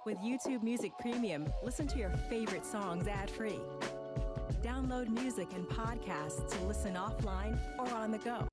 With YouTube Music Premium, listen to your favorite songs ad-free. Download music and podcasts to listen offline or on the go.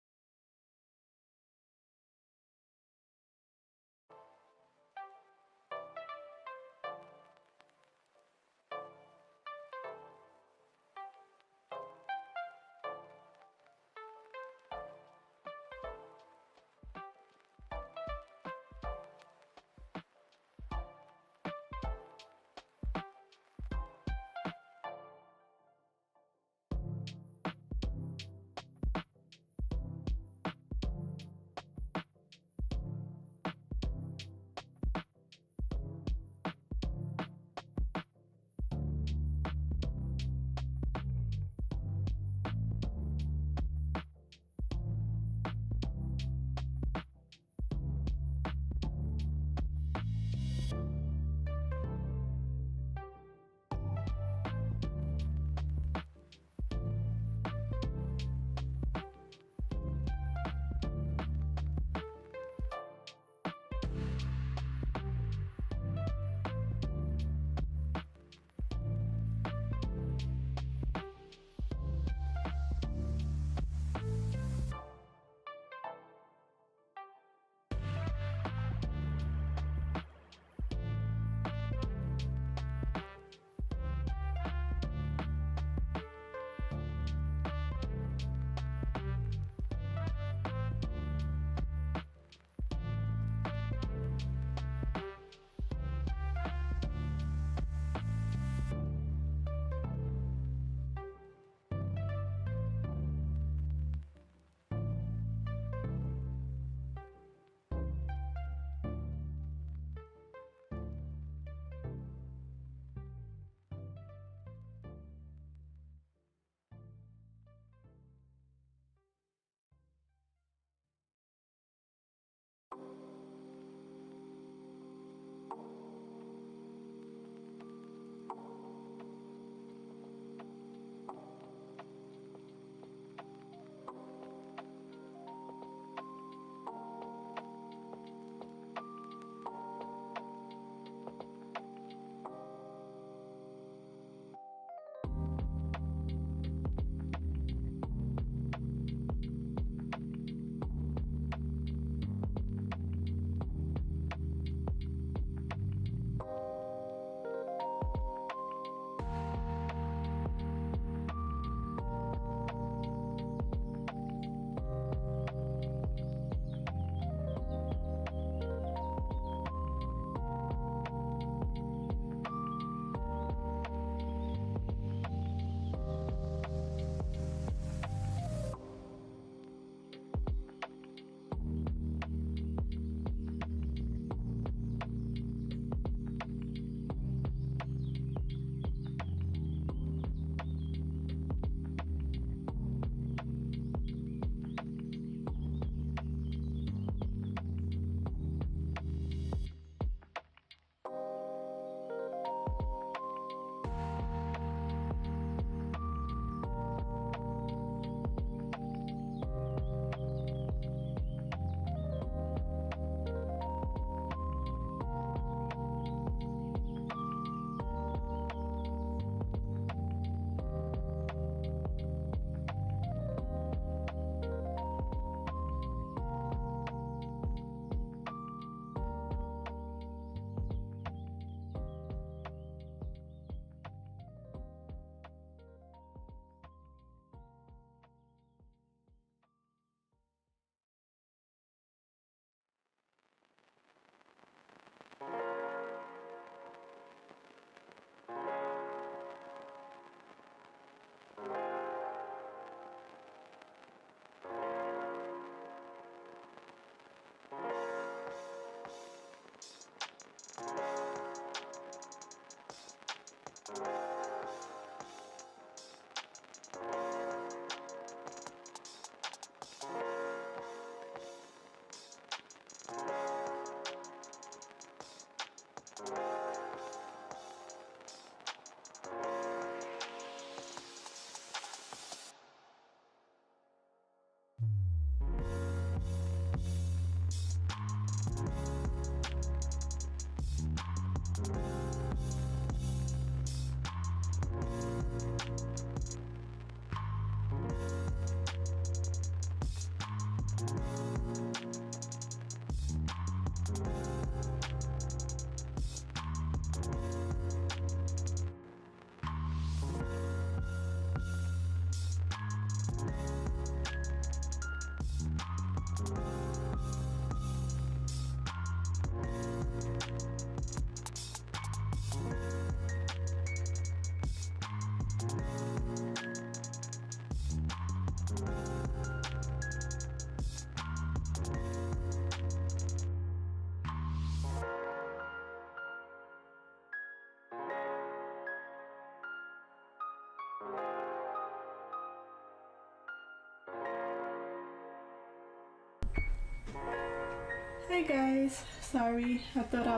Hey guys, sorry, I thought I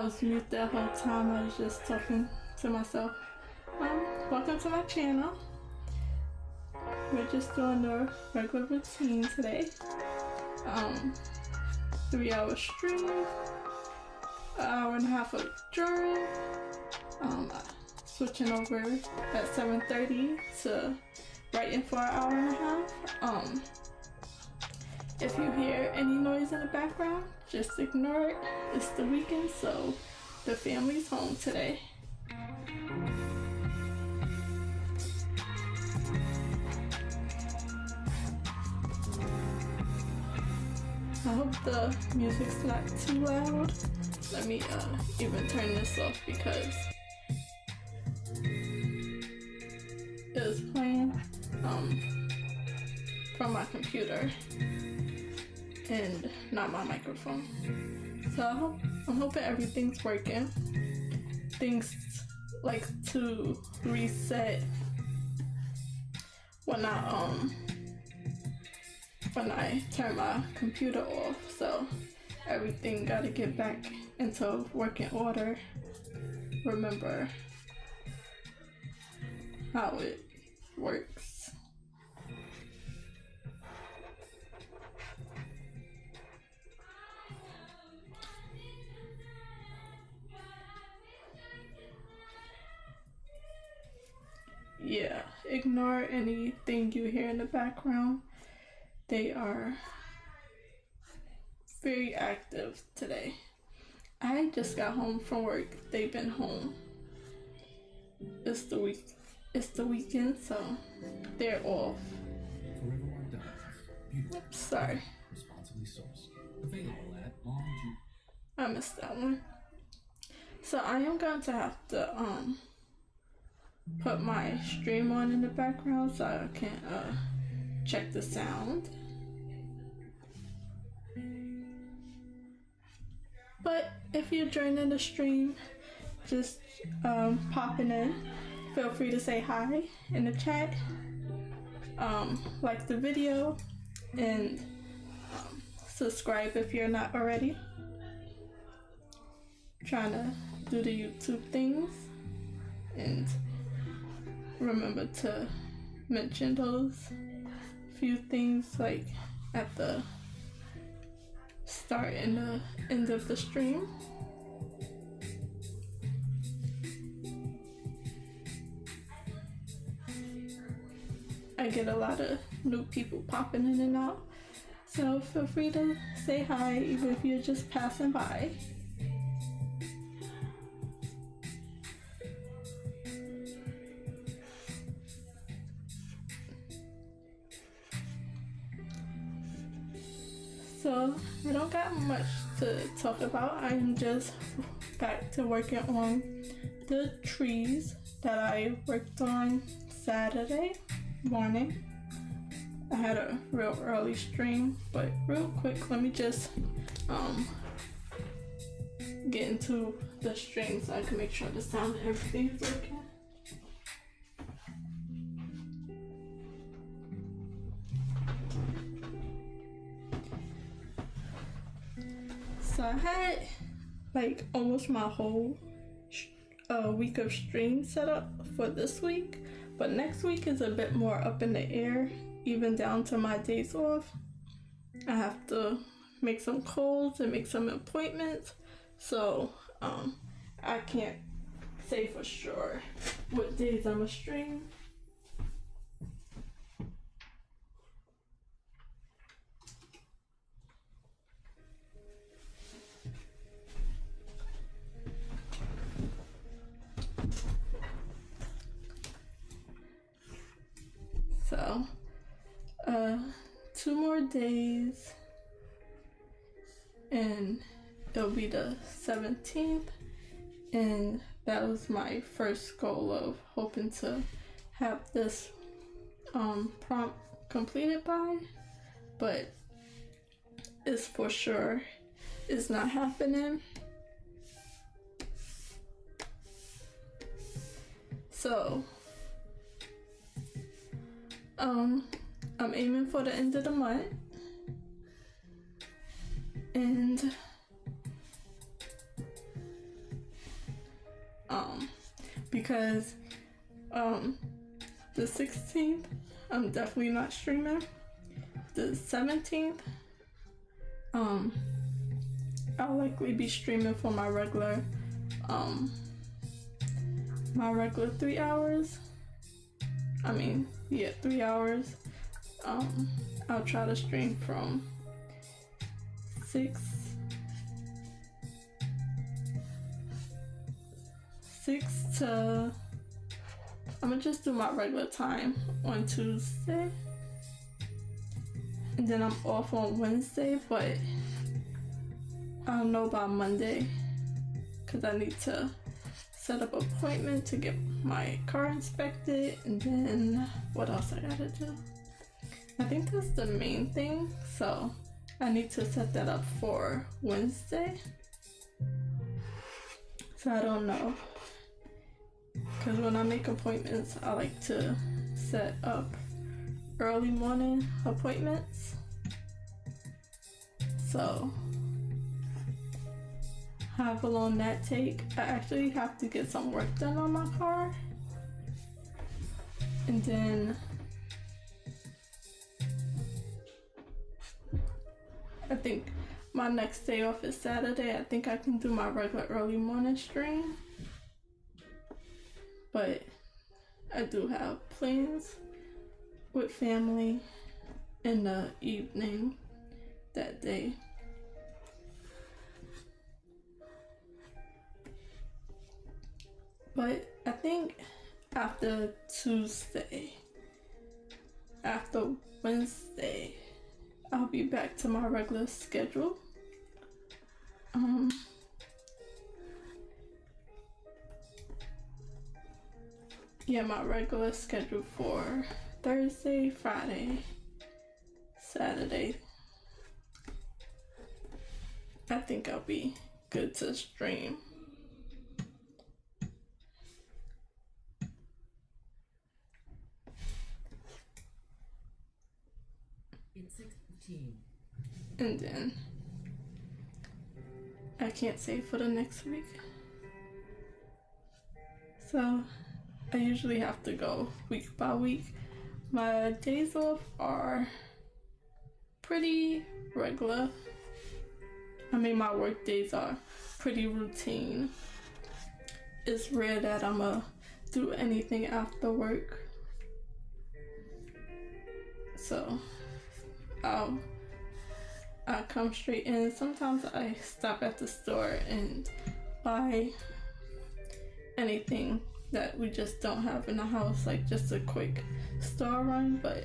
was mute that whole time. I was just talking to myself. Welcome to my channel. We're just doing the regular routine today. 3-hour stream, an hour and a half of drawing. Switching over at 7:30 to writing for an hour and a half. If you hear any noise in the background, just ignore it. It's the weekend, so the family's home today. I hope the music's not too loud. Let me even turn this off because it was playing from my computer and not my microphone. So I'm hoping everything's working. Things like to reset when I turn my computer off. So everything gotta get back into working order. Remember how it works. Yeah, ignore anything you hear in the background. They are very active today. I just got home from work. They've been home. It's the weekend, so they're off. Oops, sorry. Responsibly sourced. Available at I missed that one. So I am going to have to put my stream on in the background so I can check the sound. But if you're joining the stream, just popping in, feel free to say hi in the chat, like the video, and subscribe if you're not already. Trying to do the YouTube things, and remember to mention those few things like at the start and the end of the stream. I get a lot of new people popping in and out, so feel free to say hi even if you're just passing by. So I don't got much to talk about. I'm just back to working on the trees that I worked on Saturday morning. I had a real early stream, but real quick, let me just get into the stream so I can make sure the sound and everything is working. So I had like almost my whole week of stream set up for this week, but next week is a bit more up in the air, even down to my days off. I have to make some calls and make some appointments, so I can't say for sure what days I'm gonna stream. So, 2 more days, and it'll be the 17th, and that was my first goal of hoping to have this prompt completed by, but it's for sure is not happening. So I'm aiming for the end of the month, And because the 16th I'm definitely not streaming. The 17th I'll likely be streaming for my regular 3 hours. 3 hours. I'll try to stream from 6 to, I'm gonna just do my regular time on Tuesday, and then I'm off on Wednesday, but I don't know about Monday because I need to set up an appointment to get my car inspected, and then what else I gotta do? I think that's the main thing, so I need to set that up for Wednesday. So I don't know, because when I make appointments, I like to set up early morning appointments. So however long that take, I actually have to get some work done on my car, and then I think my next day off is Saturday. I think I can do my regular early morning stream, but I do have plans with family in the evening that day. But I think after Tuesday, after Wednesday, I'll be back to my regular schedule. My regular schedule for Thursday, Friday, Saturday. I think I'll be good to stream. It's 6:15. And then I can't say for the next week. So I usually have to go week by week. My days off are pretty regular. My work days are pretty routine. It's rare that I'ma do anything after work. So I come straight in. Sometimes I stop at the store and buy anything that we just don't have in the house, like just a quick store run, but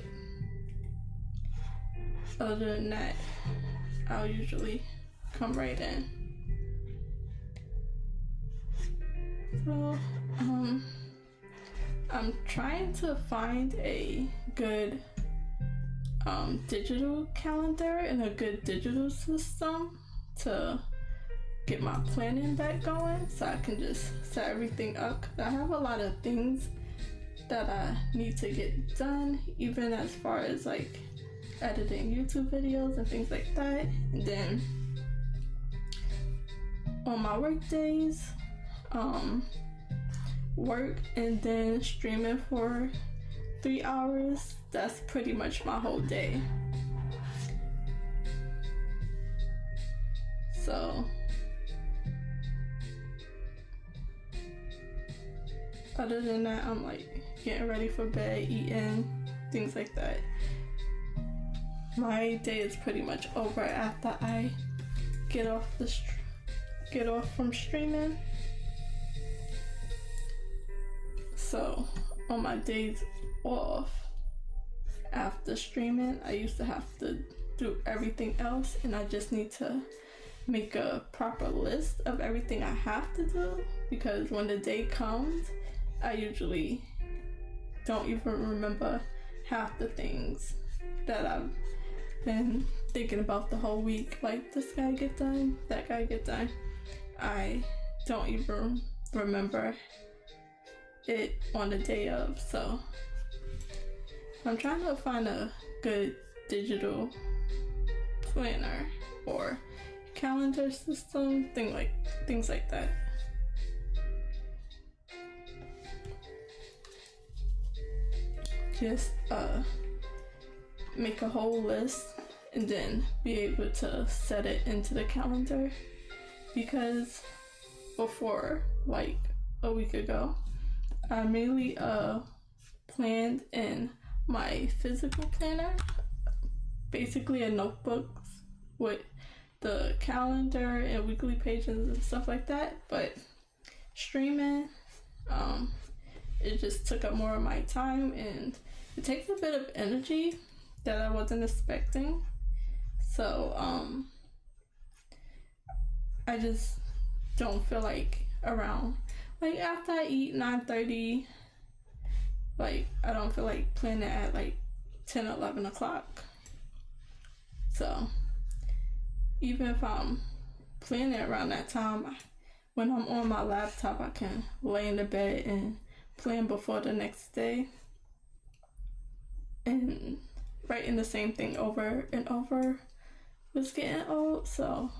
other than that, I'll usually come right in. So I'm trying to find a good digital calendar and a good digital system to get my planning back going, so I can just set everything up. 'Cause I have a lot of things that I need to get done, even as far as like editing YouTube videos and things like that. And then on my work days, work and then streaming for 3 hours. That's pretty much my whole day. So other than that, I'm like getting ready for bed, eating, things like that. My day is pretty much over after I get off from streaming. So on my days off after streaming, I used to have to do everything else, and I just need to make a proper list of everything I have to do, because when the day comes, I usually don't even remember half the things that I've been thinking about the whole week. Like, this guy get done, that guy get done. I don't even remember it on the day of. So I'm trying to find a good digital planner or calendar system, things like that. Just make a whole list and then be able to set it into the calendar, because before, like a week ago, I mainly planned in my physical planner, basically a notebook with the calendar and weekly pages and stuff like that. But streaming, it just took up more of my time, and it takes a bit of energy that I wasn't expecting. So I just don't feel like around, like after I eat 9:30, like I don't feel like planning at like 10, 11 o'clock. So even if I'm planning around that time, when I'm on my laptop, I can lay in the bed and plan before the next day, and writing the same thing over and over was getting old. So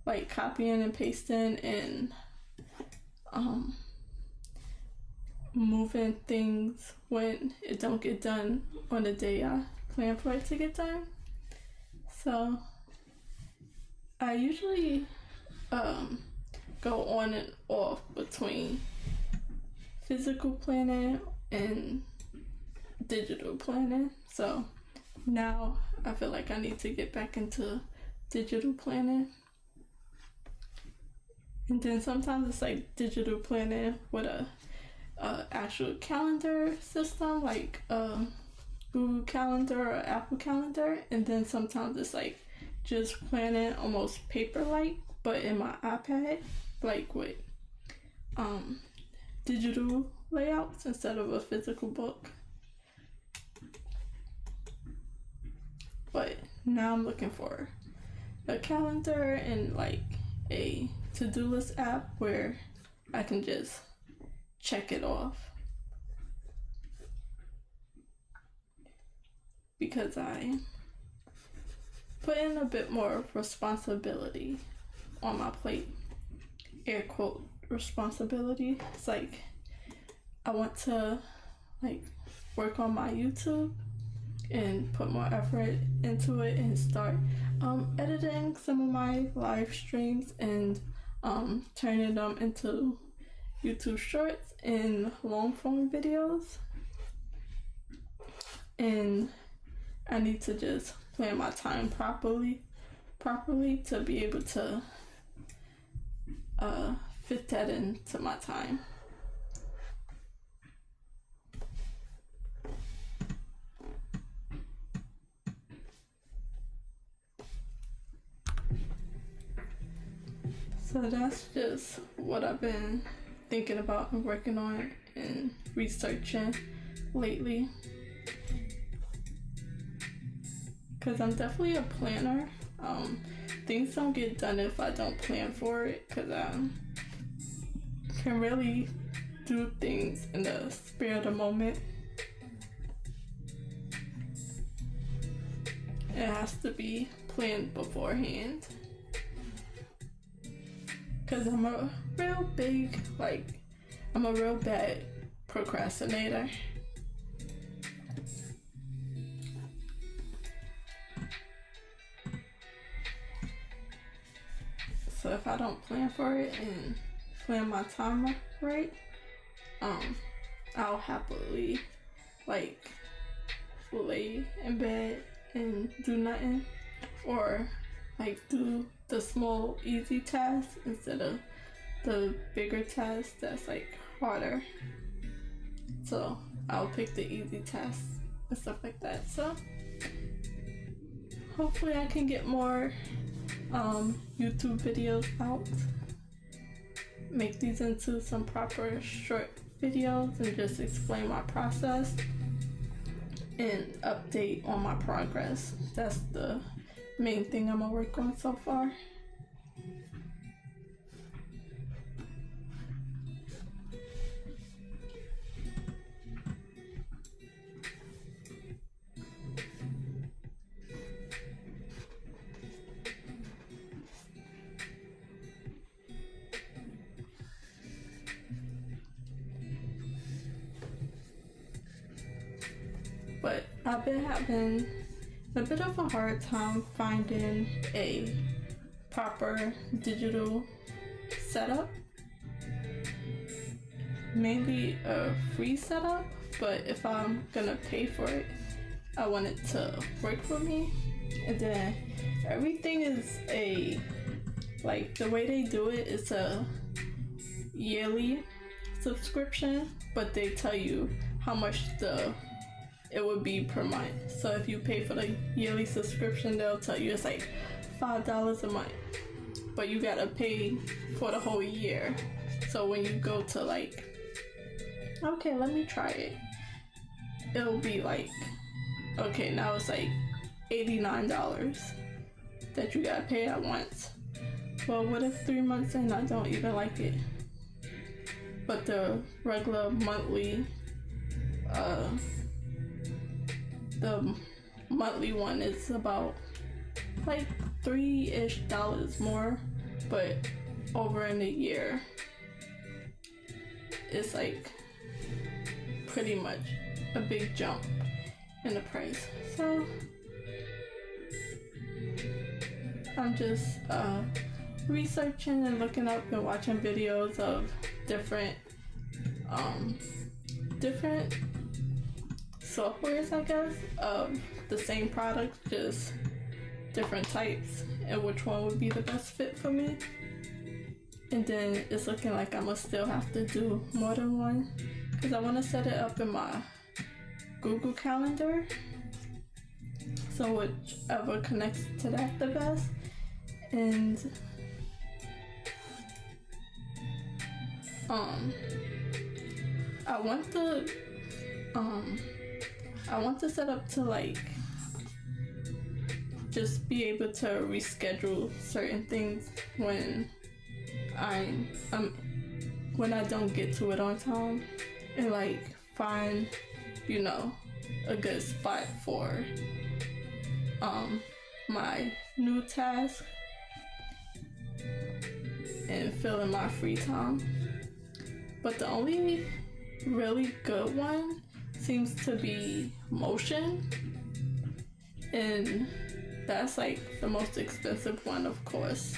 like copying and pasting and moving things when it don't get done on the day I plan for it to get done. So I usually go on and off between physical planning and digital planning. So now I feel like I need to get back into digital planning. And then sometimes it's like digital planning with a actual calendar system, like Google Calendar or Apple Calendar. And then sometimes it's like just planning almost paper-like, but in my iPad, like with digital layouts instead of a physical book. But now I'm looking for a calendar and like a to-do list app where I can just check it off, because I put in a bit more responsibility on my plate. Air quote responsibility. It's like I want to like work on my YouTube and put more effort into it and start editing some of my live streams and turning them into YouTube shorts and long form videos. And I need to just plan my time properly to be able to fit that into my time. So that's just what I've been thinking about and working on and researching lately. Because I'm definitely a planner. Things don't get done if I don't plan for it, because I can really do things in the spur of the moment. It has to be planned beforehand. Because I'm a real bad procrastinator. So if I don't plan for it and plan my time right, I'll happily like lay in bed and do nothing, or like do the small easy tasks instead of the bigger tasks that's like harder. So I'll pick the easy tasks and stuff like that. So hopefully I can get more YouTube videos out, make these into some proper short videos and just explain my process and update on my progress. That's the main thing I'm gonna work on so far. I've been having a bit of a hard time finding a proper digital setup. Mainly a free setup, but if I'm gonna pay for it, I want it to work for me. And then everything is like the way they do it is a yearly subscription, but they tell you how much it would be per month. So if you pay for the yearly subscription, they'll tell you it's like $5 a month, but you gotta pay for the whole year. So when you go to like, okay, let me try it, it'll be like, okay, now it's like $89 that you gotta pay at once. Well, what if 3 months in I don't even like it? But the regular monthly, the monthly one is about like $3-ish more, but over in a year, it's like pretty much a big jump in the price. So I'm just researching and looking up and watching videos of different softwares, I guess, of the same product, just different types, and which one would be the best fit for me. And then it's looking like I'm gonna still have to do more than one, because I want to set it up in my Google Calendar, so whichever connects to that the best. And I want the setup to like just be able to reschedule certain things when when I don't get to it on time, and like find, you know, a good spot for my new task and fill in my free time. But the only really good one seems to be Motion, and that's like the most expensive one, of course.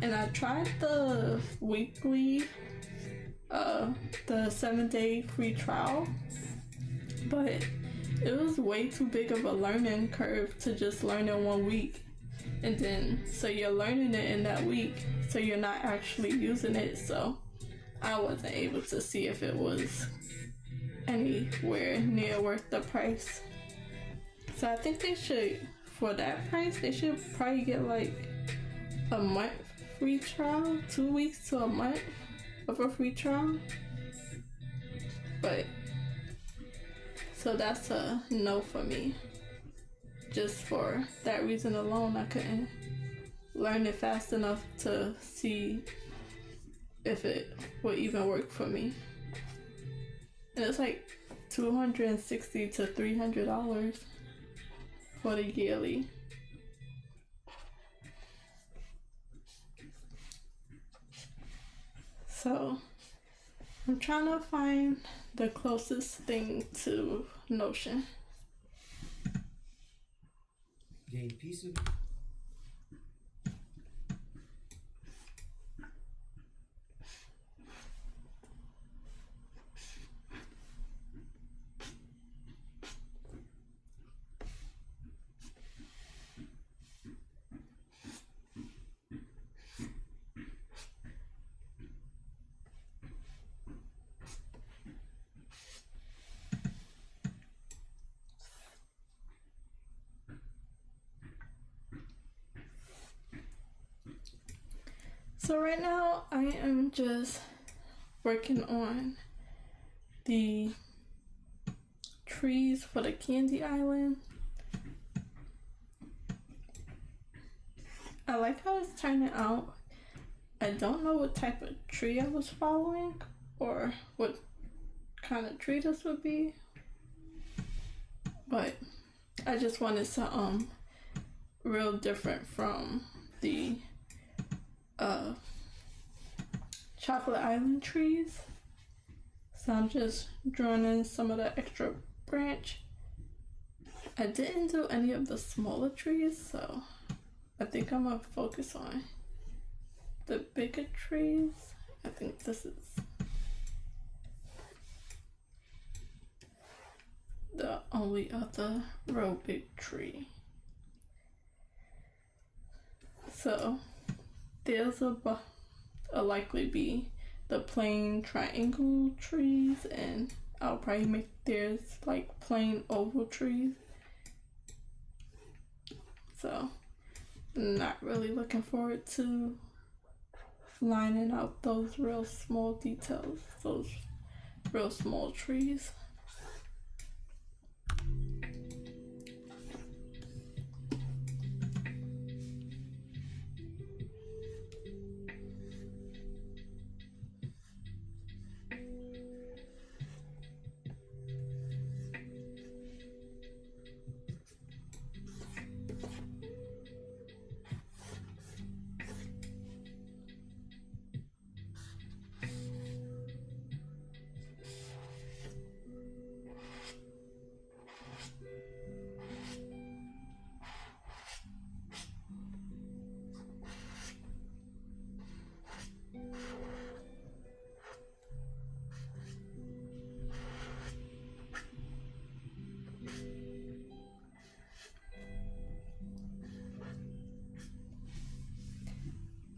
And I tried the weekly, the 7-day free trial, but it was way too big of a learning curve to just learn in 1 week. And then, so you're learning it in that week, so you're not actually using it. So I wasn't able to see if it was anywhere near worth the price. So I think they should, for that price, they should probably get like a month free trial, 2 weeks to a month of a free trial. But so that's a no for me. Just for that reason alone, I couldn't learn it fast enough to see if it would even work for me. And it's like $260 to $300 for the yearly. So I'm trying to find the closest thing to Notion. Gain piece of So right now I am just working on the trees for the Candy Island. I like how it's turning out. I don't know what type of tree I was following or what kind of tree this would be, but I just wanted to real different from the Chocolate Island trees. So I'm just drawing in some of the extra branch I didn't do any of the smaller trees, so I think I'm gonna focus on the bigger trees. I think this is the only other real big tree. So there's a likely be the plain triangle trees, and I'll probably make theirs like plain oval trees. So I'm not really looking forward to lining out those real small details, those real small trees.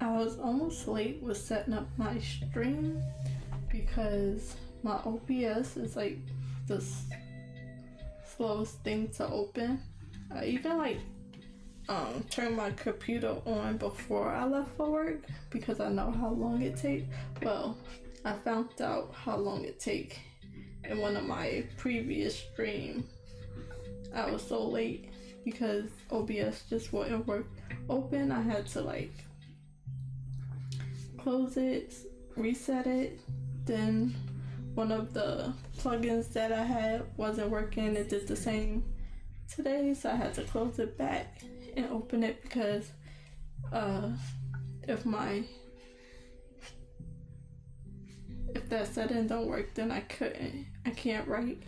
I was almost late with setting up my stream because my OBS is like the slowest thing to open. I even turned my computer on before I left for work because I know how long it takes. Well, I found out how long it takes in one of my previous streams. I was so late because OBS just wouldn't work open. I had to close it, reset it, then one of the plugins that I had wasn't working. It did the same today, so I had to close it back and open it because if that setting don't work, then I can't write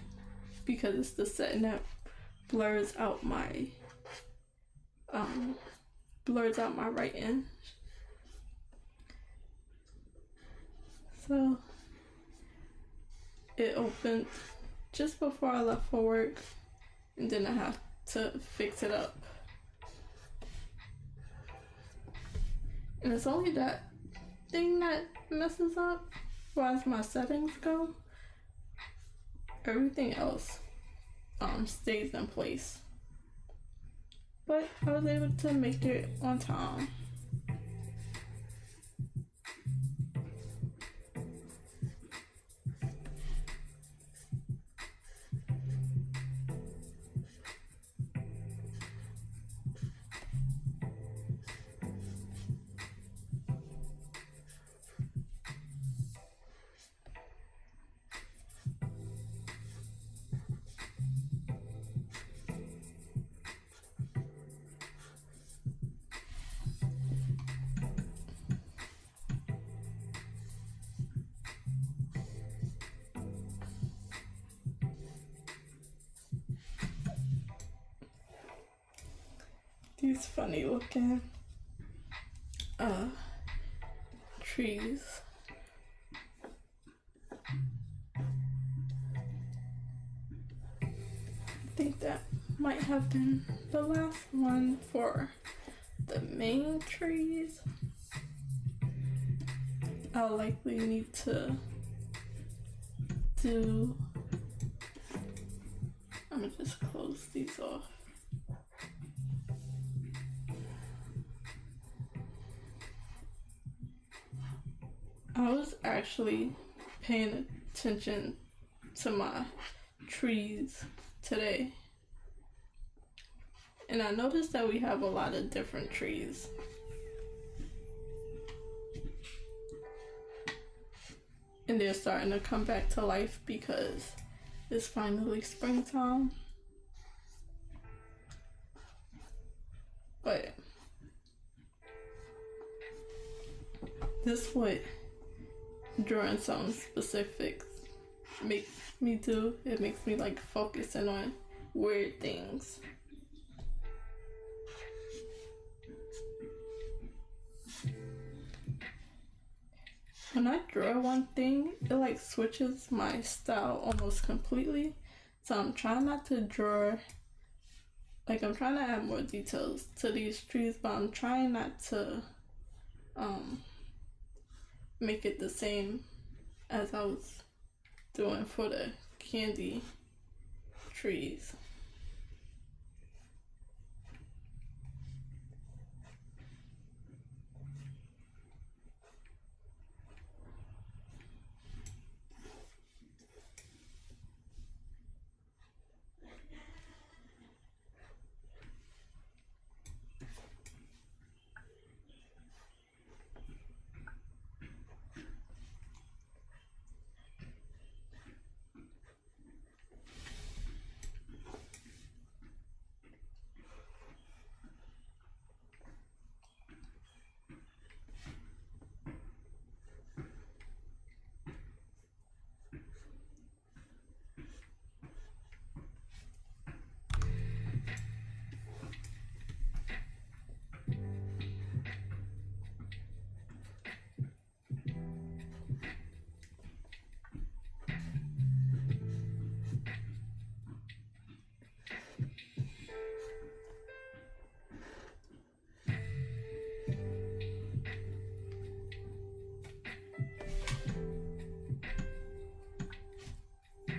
because it's the setting that blurs out my writing. So it opened just before I left for work, and then I have to fix it up. And it's only that thing that messes up. As my settings go, everything else stays in place. But I was able to make it on time. These funny looking trees. I think that might have been the last one for the main trees. I'll likely need to do, I'm gonna just close these off. I was actually paying attention to my trees today, and I noticed that we have a lot of different trees. And they're starting to come back to life because it's finally springtime. But this would, during some specifics, makes me do. It makes me focusing on weird things. When I draw one thing, it like switches my style almost completely. So I'm trying not to draw, like I'm trying to add more details to these trees, but I'm trying not to make it the same as I was doing for the candy trees.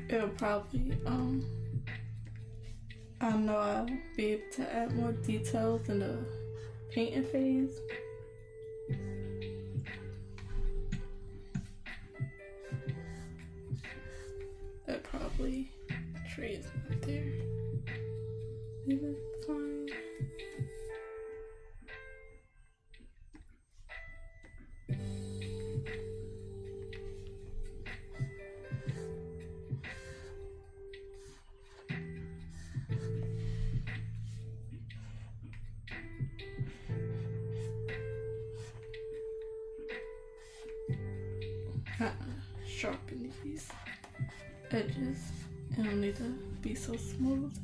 It'll probably, I know I'll be able to add more details in the painting phase. That probably tree is not there. Is it fine? Sharpen these edges. It don't need to be so smooth.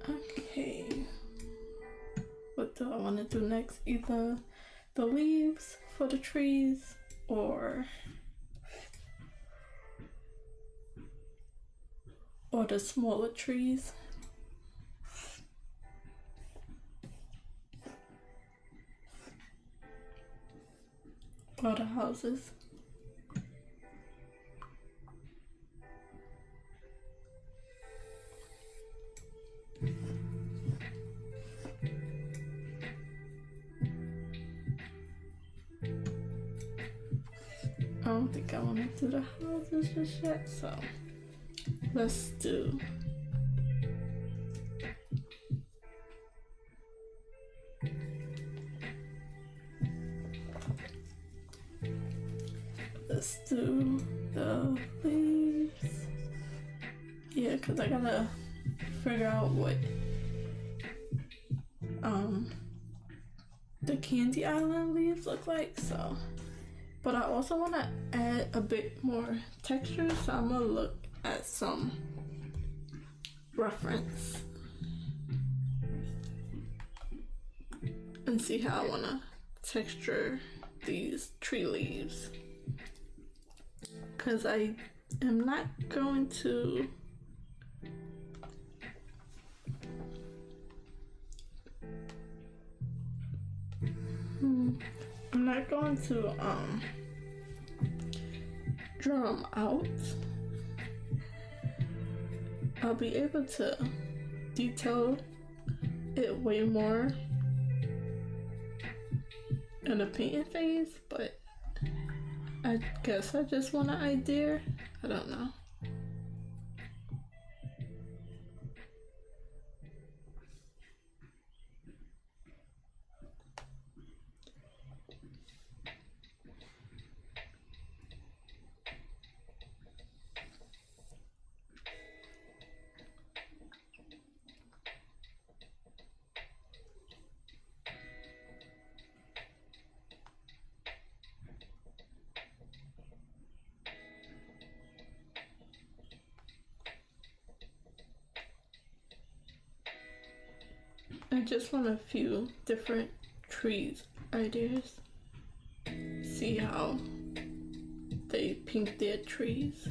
Okay. What do I want to do next? Either the leaves for the trees or the smaller trees. Or the houses. I don't think I want to do the houses just yet, so let's do the leaves. Yeah, because I gotta figure out what the Candy Island leaves look like, so. But I also want to add a bit more texture, so I'm gonna look at some reference and see how I want to texture these tree leaves, because I am not going to draw them out. I'll be able to detail it way more in the painting phase, but I guess I just want an idea. I don't know. just want a few different trees ideas. See how they paint their trees.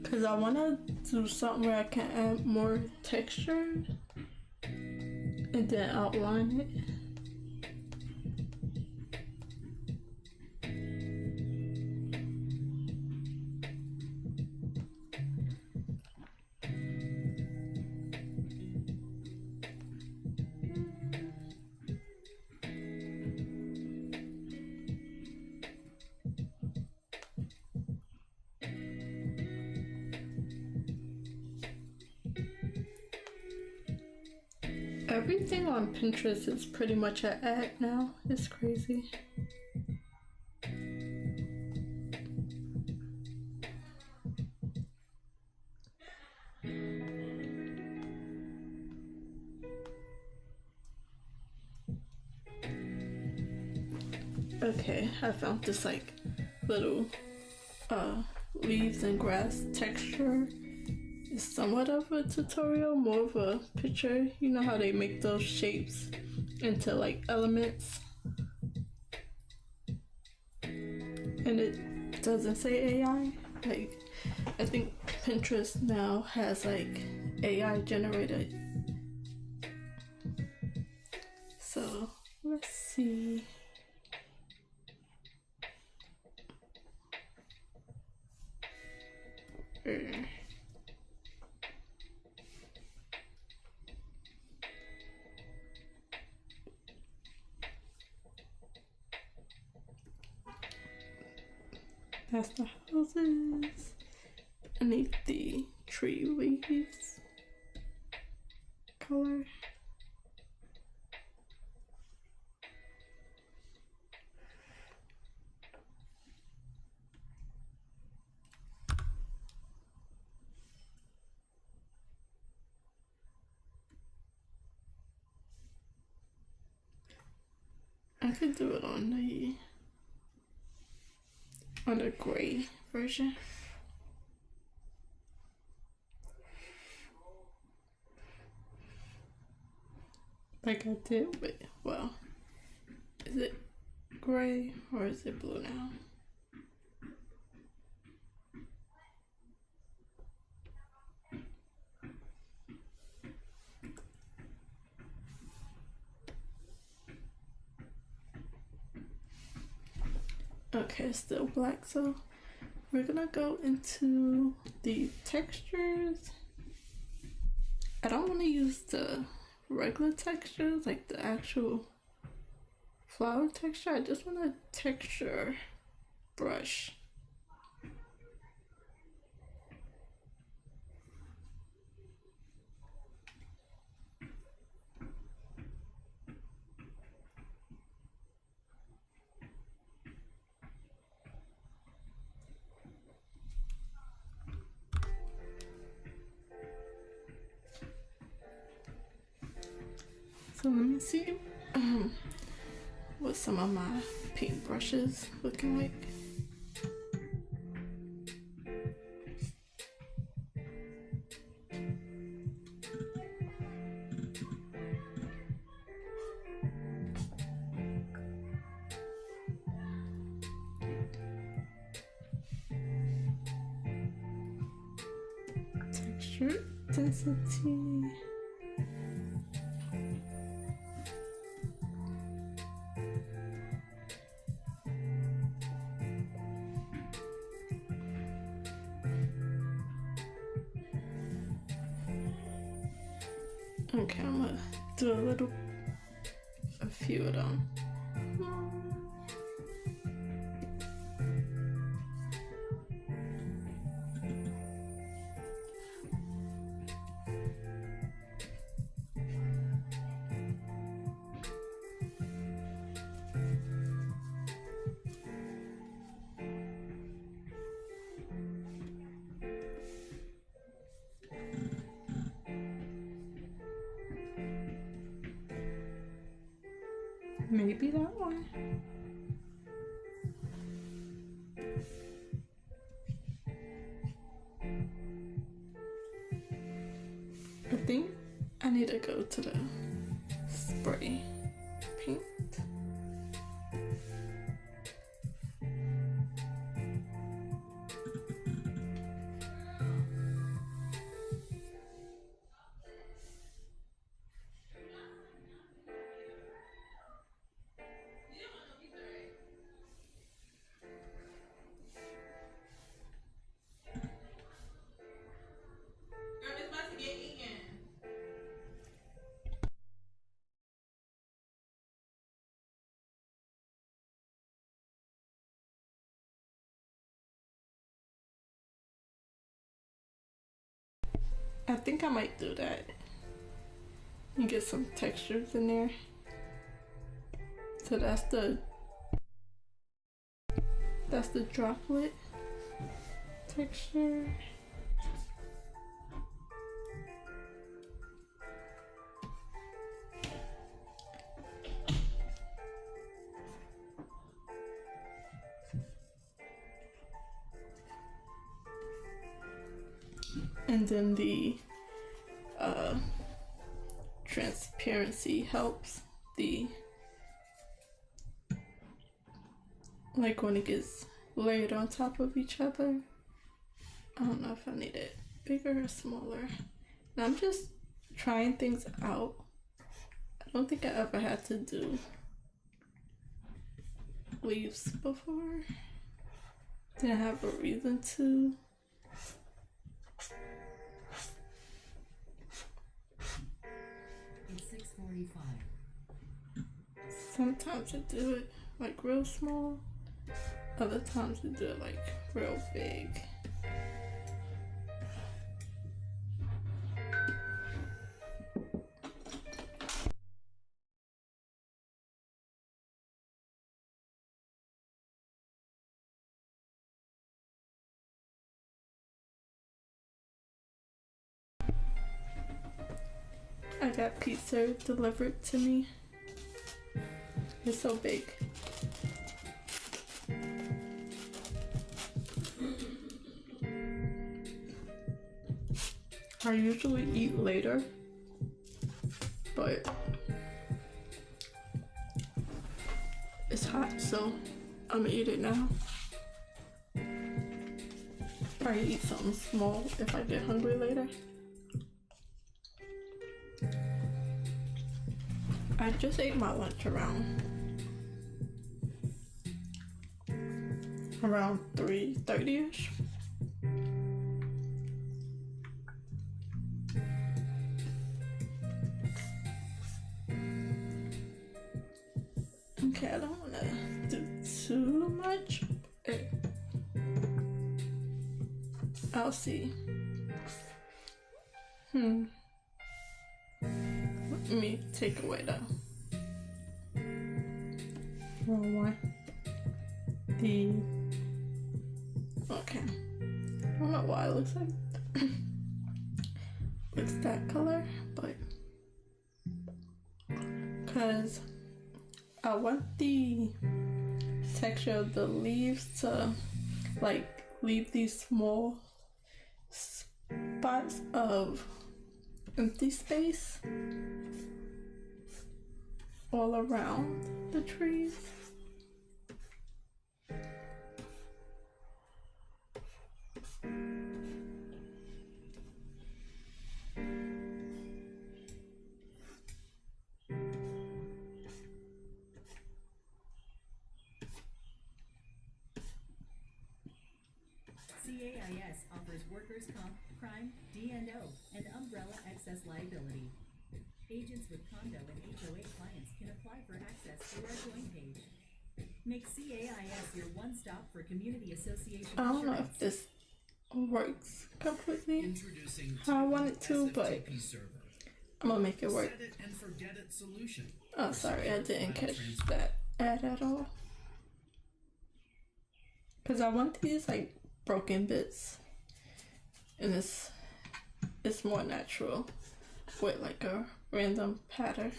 Cause I wanna do something where I can add more texture and then outline it. Everything on Pinterest is pretty much an ad now. It's crazy. Okay, I found this like little leaves and grass texture. It's somewhat of a tutorial, more of a picture. You know how they make those shapes into like elements? And it doesn't say AI. Like, I think Pinterest now has like AI generated. So, let's see. That's the houses. I need the tree leaves color. I could do it on the gray version. Like I did with, well, is it gray or is it blue now? Okay, it's still black, so we're gonna go into the textures. I don't want to use the regular textures, like the actual flower texture. I just want a texture brush. So let me see what some of my paintbrushes looking like. Texture density. Okay, I'm gonna do a few of them. Maybe that one. think I need to go to the spray paint. I think I might do that and get some textures in there. So that's the droplet texture. And then the transparency helps the, like when it gets layered on top of each other. I don't know if I need it bigger or smaller. And I'm just trying things out. I don't think I ever had to do leaves before. Didn't have a reason to. It's 6:45. Sometimes I do it like real small. Other times I do it like real big. I got pizza delivered to me. It's so big. I usually eat later, but it's hot, so I'm gonna eat it now. Probably eat something small if I get hungry later. I just ate my lunch around 3:30ish. Okay, I don't want to do too much. I'll see. Let me take away the wrong one. Okay. I don't know why it looks like looks that color, but because I want the texture of the leaves to like leave these small spots of empty space all around the trees. CAIS offers workers' comp, crime, D&O, and umbrella excess liability. Agents with condo and HOA clients can apply for access through our join page. Make CAIS your one-stop for community association I don't know insurance. if this works completely Introducing how I want it to, but SFTP server. I'm gonna make it work. Set it and forget it solution. Oh, sorry, I didn't catch that ad at all. Because I want these like broken bits, and it's more natural with like a random pattern.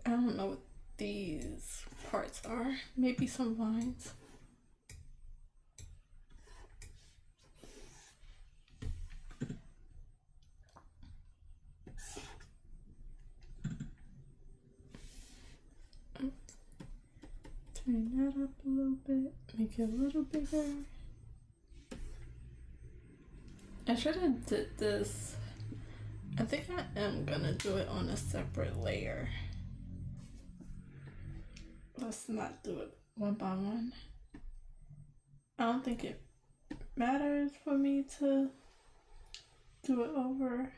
I don't know what these parts are. Maybe some lines. Clean that up a little bit, make it a little bigger. I should have did this. I think I am gonna do it on a separate layer. Let's not do it one by one. I don't think it matters for me to do it over.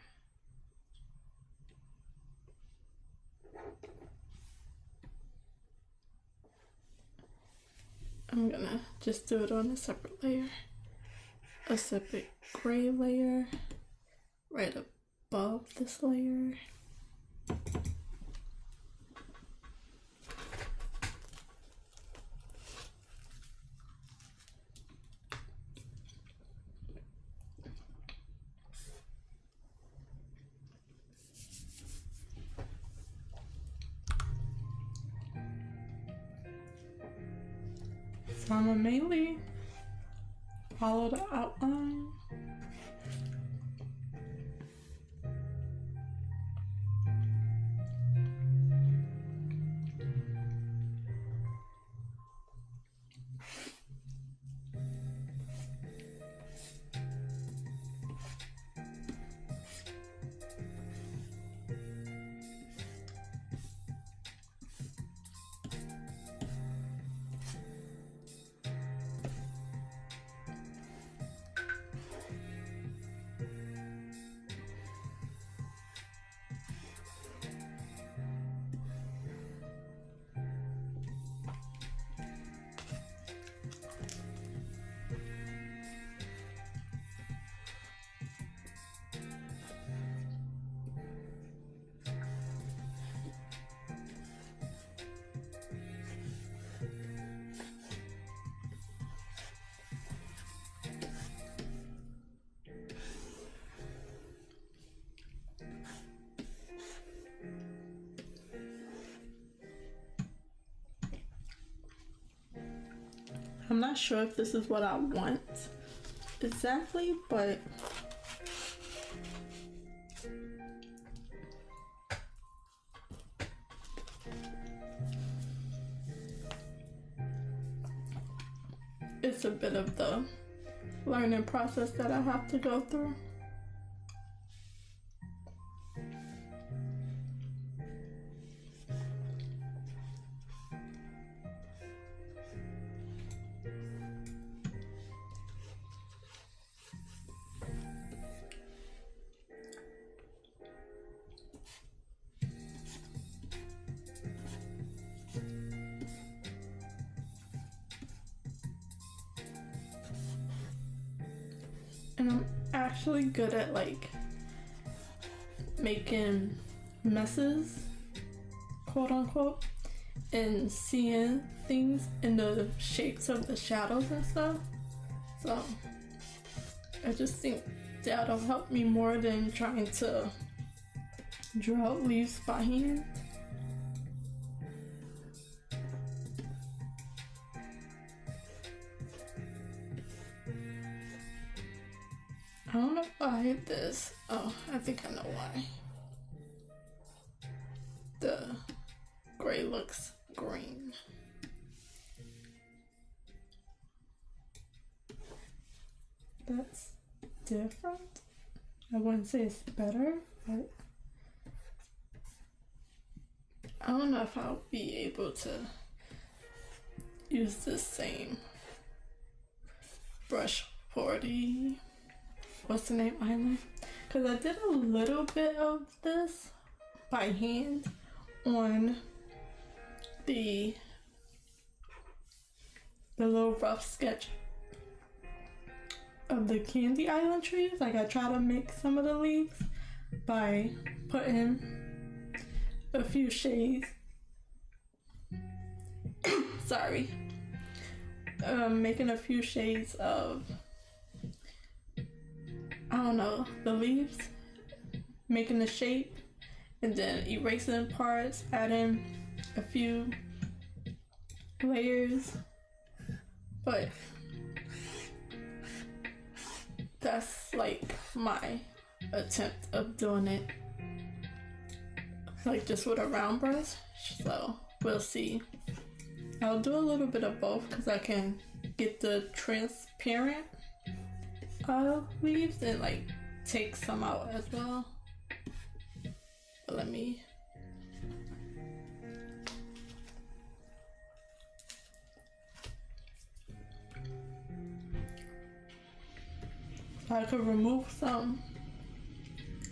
I'm gonna just do it on a separate layer. A separate gray layer right above this layer. So I'm gonna mainly follow the outline. I'm not sure if this is what I want exactly, but it's a bit of the learning process that I have to go through. And I'm actually good at like making messes, quote unquote, and seeing things in the shapes of the shadows and stuff. So I just think that'll help me more than trying to draw out leaves by hand. I don't know why I hate this. Oh, I think I know why. The gray looks green. That's different. I wouldn't say it's better, but I don't know if I'll be able to use the same brush for the what's the name island, because I did a little bit of this by hand on the little rough sketch of the candy island trees. Like I try to make some of the leaves by putting a few shades sorry, making a few shades of, I don't know, the leaves, making the shape, and then erasing parts, adding a few layers. But that's like my attempt of doing it, like just with a round brush. So we'll see. I'll do a little bit of both because I can get the transparent leaves and like take some out as well. But let me. I could remove some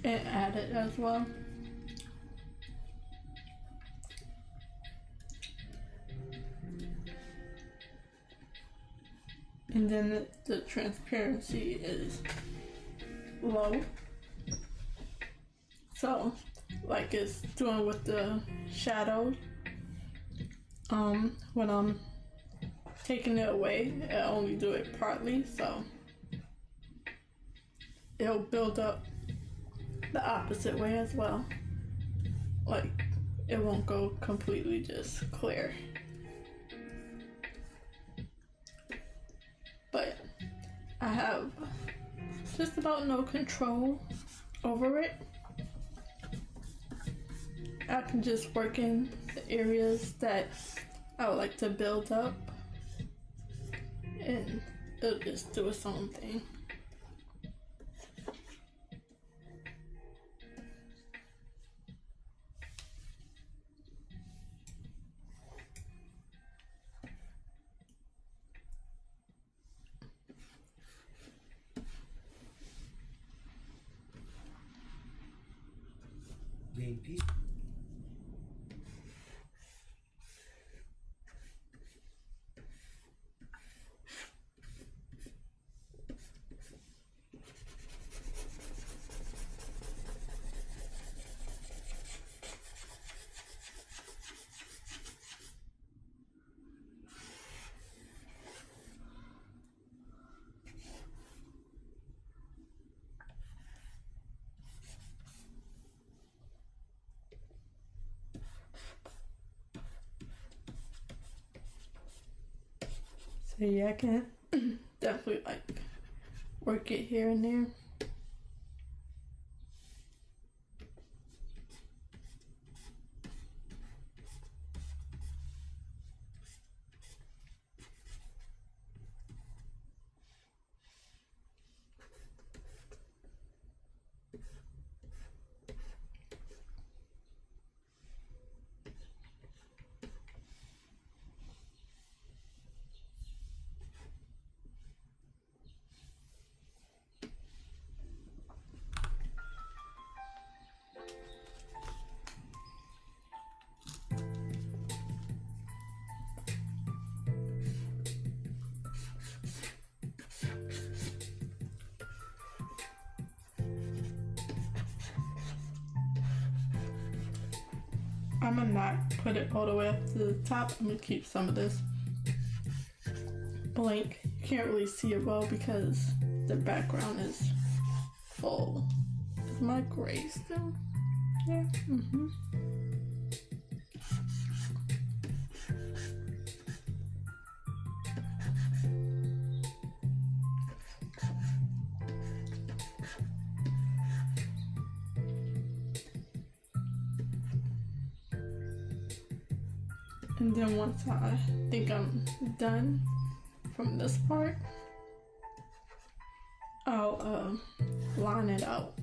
and add it as well. And then the transparency is low. So, like it's doing with the shadows. When I'm taking it away, I only do it partly, so it'll build up the opposite way as well. Like, it won't go completely just clear. But I have just about no control over it. I can just work in the areas that I would like to build up, and it'll just do its own thing. Gain peace. So yeah, I can definitely like work it here and there. I'm gonna not put it all the way up to the top. I'm gonna keep some of this blank. You can't really see it well because the background is full. Is my gray still? Yeah. And then once I think I'm done from this part, I'll line it out.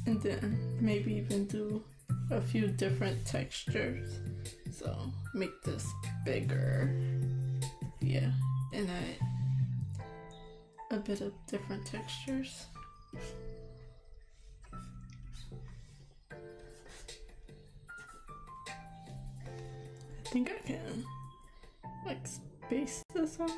And then maybe even do a few different textures. So make this bigger. Yeah, and a bit of different textures. I think I can like space this out.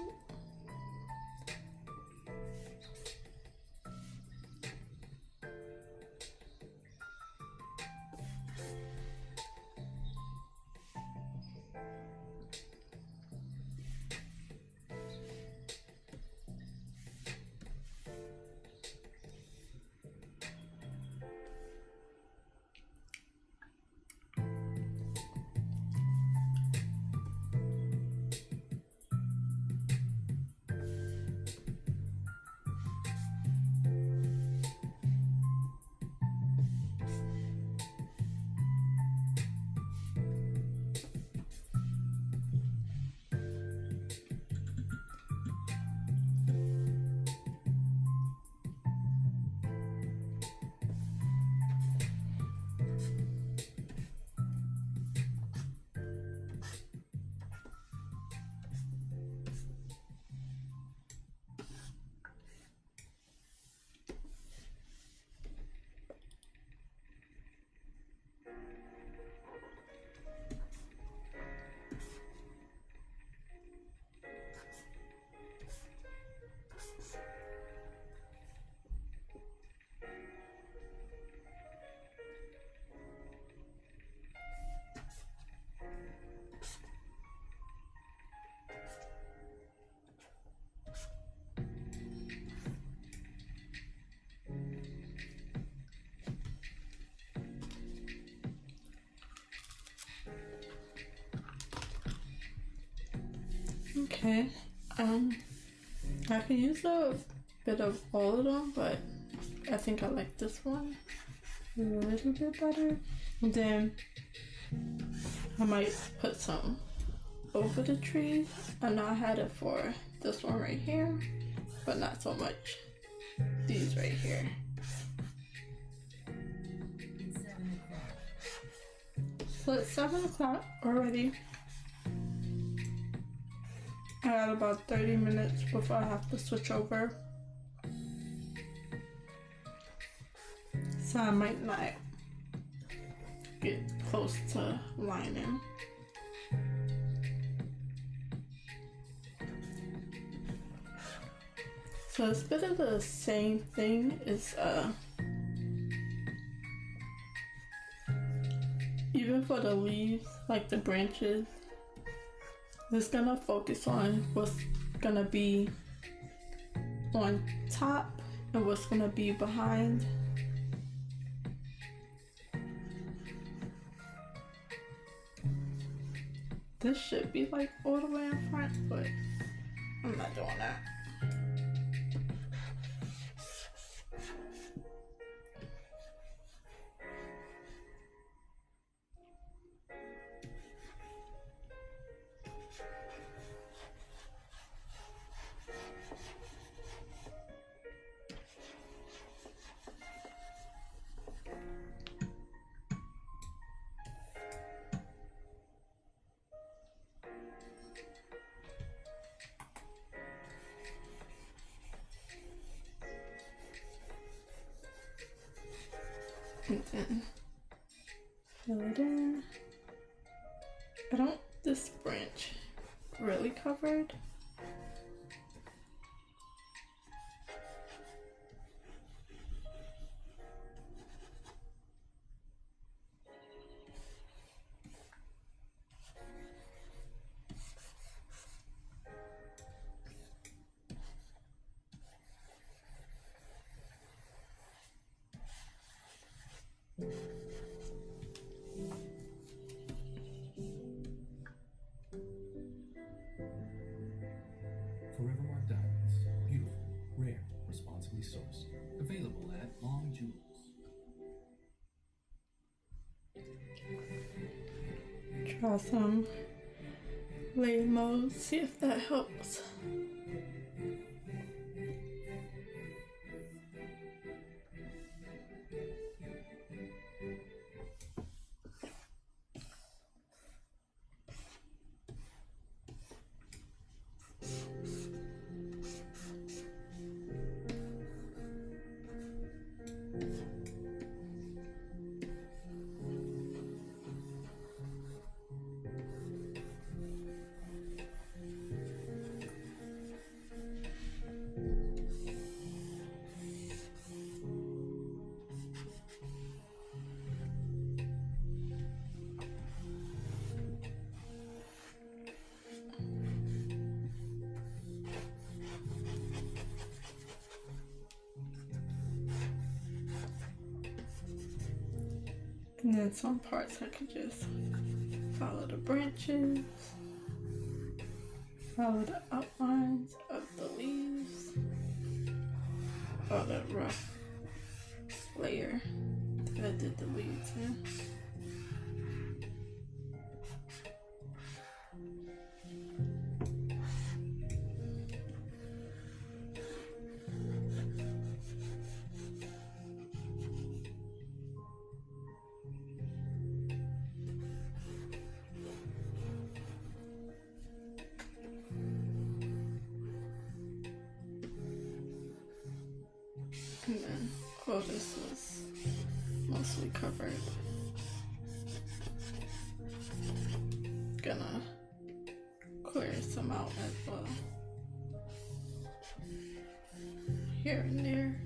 Okay. I could use a bit of all of them, but I think I like this one a little bit better. And then I might put some over the tree. I know I had it for this one right here, but not so much these right here. It's 7 o'clock. So it's 7 o'clock already. I got about 30 minutes before I have to switch over. So I might not get close to lining. So it's a bit of the same thing. It's even for the leaves, like the branches, it's gonna focus on what's gonna be on top and what's gonna be behind. This should be like all the way in front, but I'm not doing that. And then fill it in. I don't, this branch really covered. Forever Marked Diamonds. Beautiful, rare, responsibly sourced. Available at Long Jewels. Try some layer mode, see if that helps. And then some parts I could just follow the branches, follow the outlines of the leaves, or the rough layer that I did the leaves in. And then all this was mostly covered. Gonna clear some out as well. Here and there.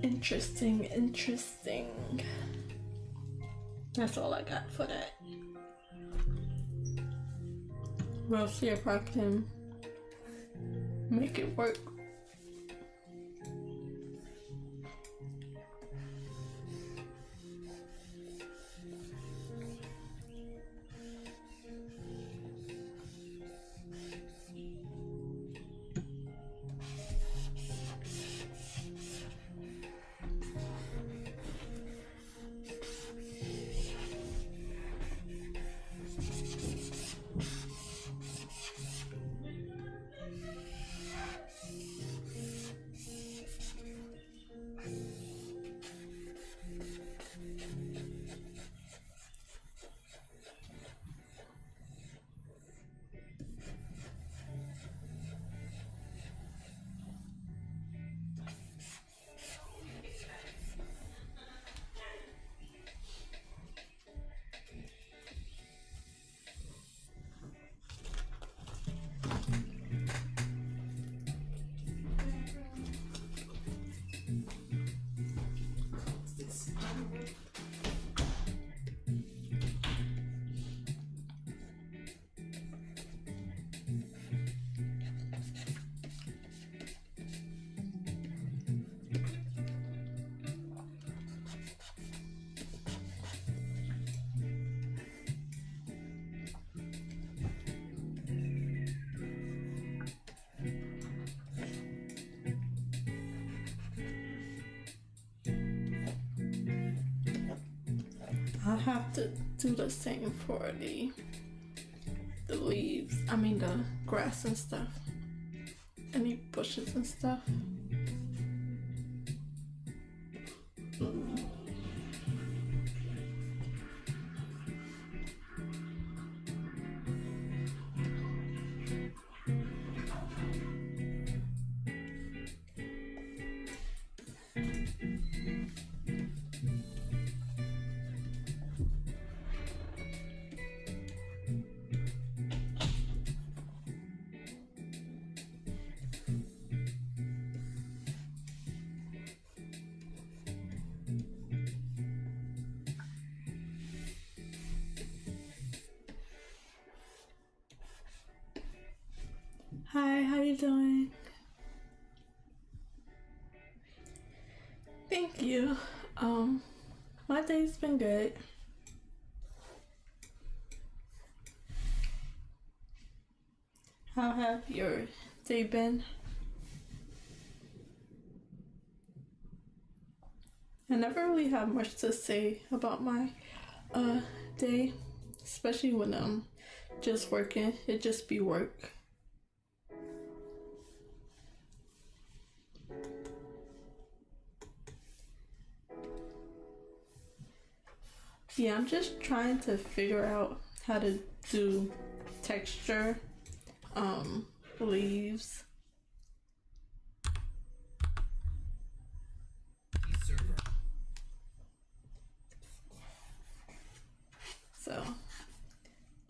Interesting. That's all I got for that. We'll see if I can make it work. I have to do the same for the leaves. I mean the grass and stuff. Any bushes and stuff. Hi, how you doing? Thank you. My day's been good. How have your day been? I never really have much to say about my day, especially when I'm just working. It just be work. Yeah, I'm just trying to figure out how to do texture, leaves. So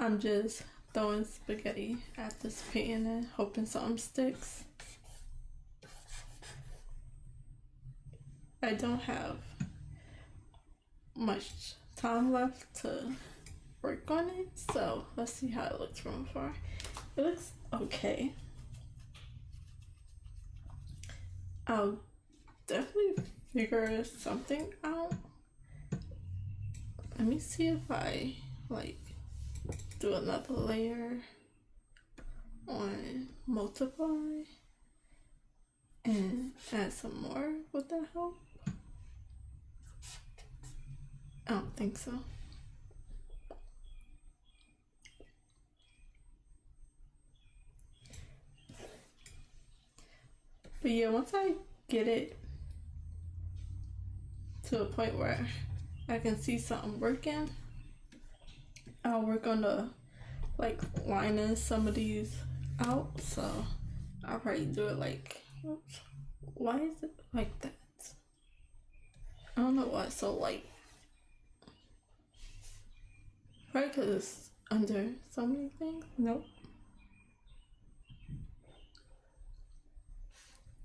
I'm just throwing spaghetti at this pan and hoping something sticks. I don't have much time left to work on it, so let's see how it looks from afar. It looks okay. I'll definitely figure something out. Let me see if I do another layer on multiply and add some more. Would that help? I don't think so. But yeah, once I get it to a point where I can see something working, I'll work on the lining some of these out. So I'll probably do it oops, why is it like that? I don't know why it's so light. Probably because it's under so many things. Nope.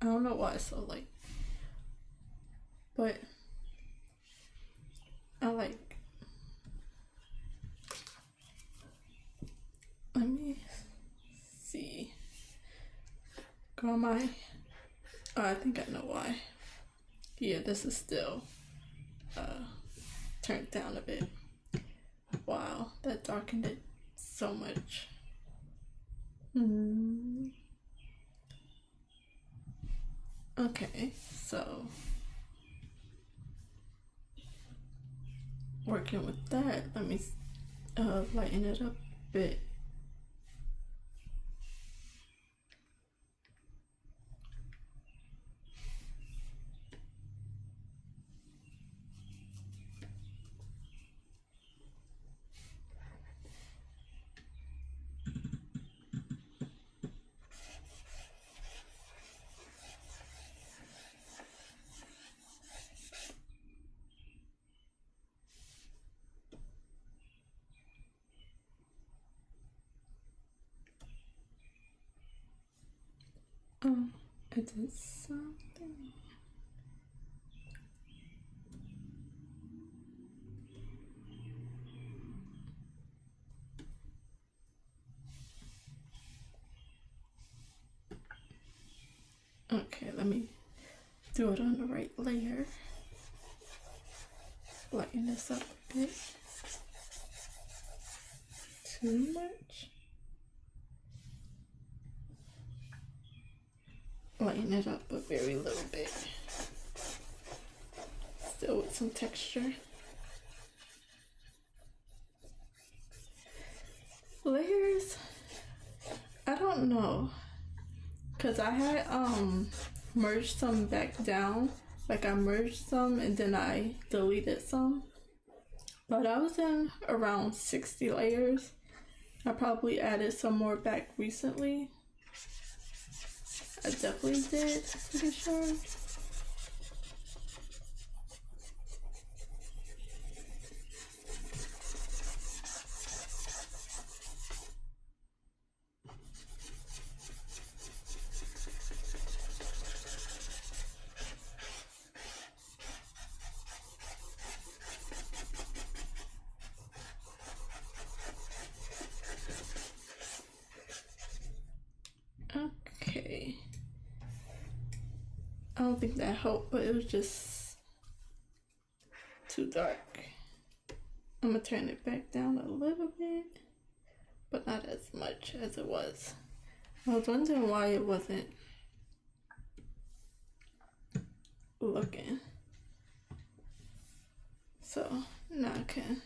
I don't know why it's so light. but I like, let me see, girl, I think I know why. Yeah, this is still turned down a bit. Wow, that darkened it so much. Okay, so working with that, let me lighten it up a bit. I did something. Okay, let me do it on the right layer. Lighten this up a bit. Too much. Lighten it up a very little bit. Still with some texture. Layers, I don't know, cause I had merged some back down. Like I merged some and then I deleted some. But I was in around 60 layers. I probably added some more back recently. I definitely did, pretty sure. Okay. I don't think that helped, but it was just too dark. I'm gonna turn it back down a little bit, but not as much as it was. I was wondering why it wasn't looking. So now I can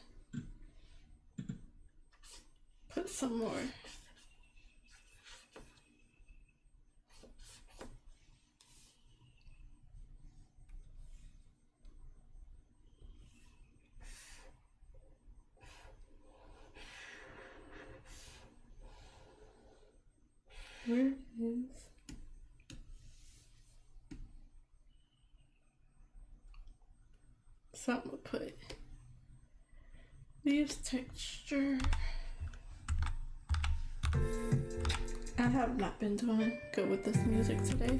put some more. Where is so I'm gonna put leaves texture. I have not been doing good with this music today.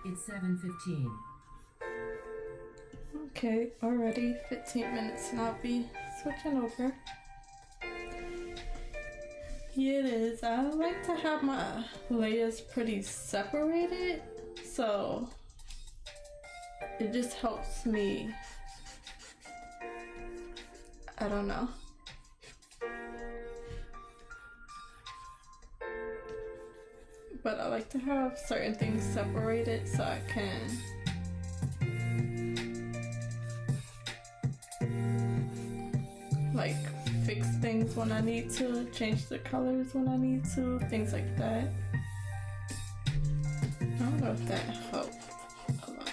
It's 7:15. Okay, already 15 minutes and I'll be switching over. Yeah, it is. I like to have my layers pretty separated, so it just helps me. I don't know. But I like to have certain things separated so I can like fix things when I need to, change the colors when I need to, things like that. I don't know if that helped a lot.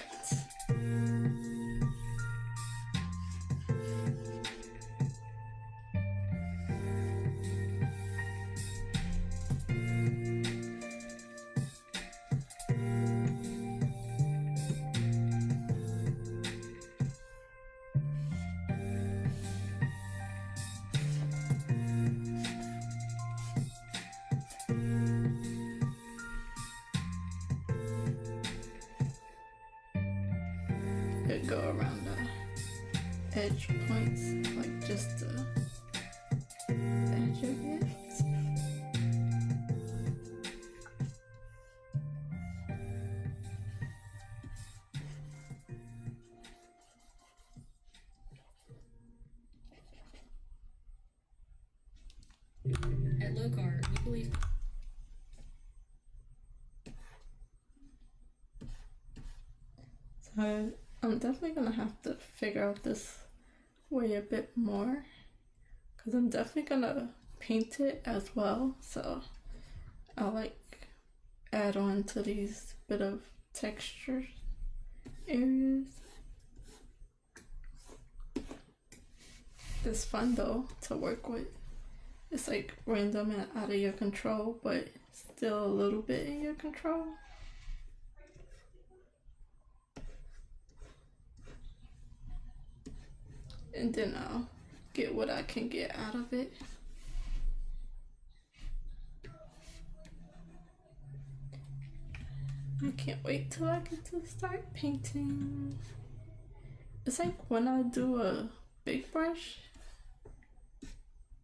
It go around the edge points, like just the edge of it. At Locar, we believe So I'm definitely gonna have to figure out this way a bit more, because I'm definitely gonna paint it as well, so I'll like add on to these bit of texture areas. It's fun though to work with. It's like random and out of your control, but still a little bit in your control. And then I'll get what I can get out of it. I can't wait till I get to start painting. It's like when I do a big brush,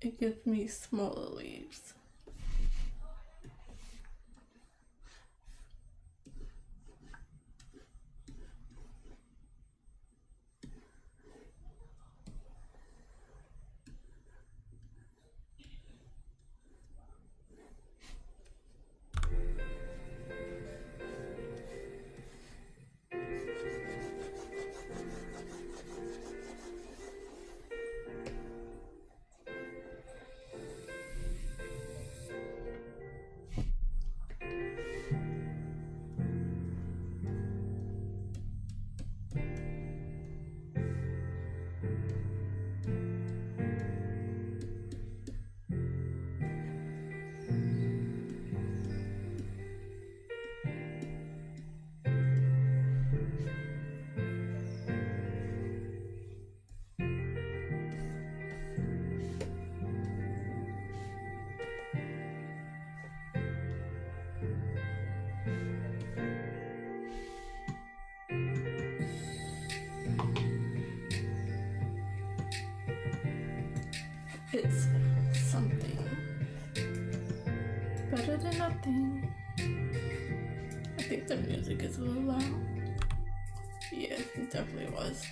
it gives me smaller leaves. It's something better than nothing. I think the music is a little loud. Yeah, it definitely was.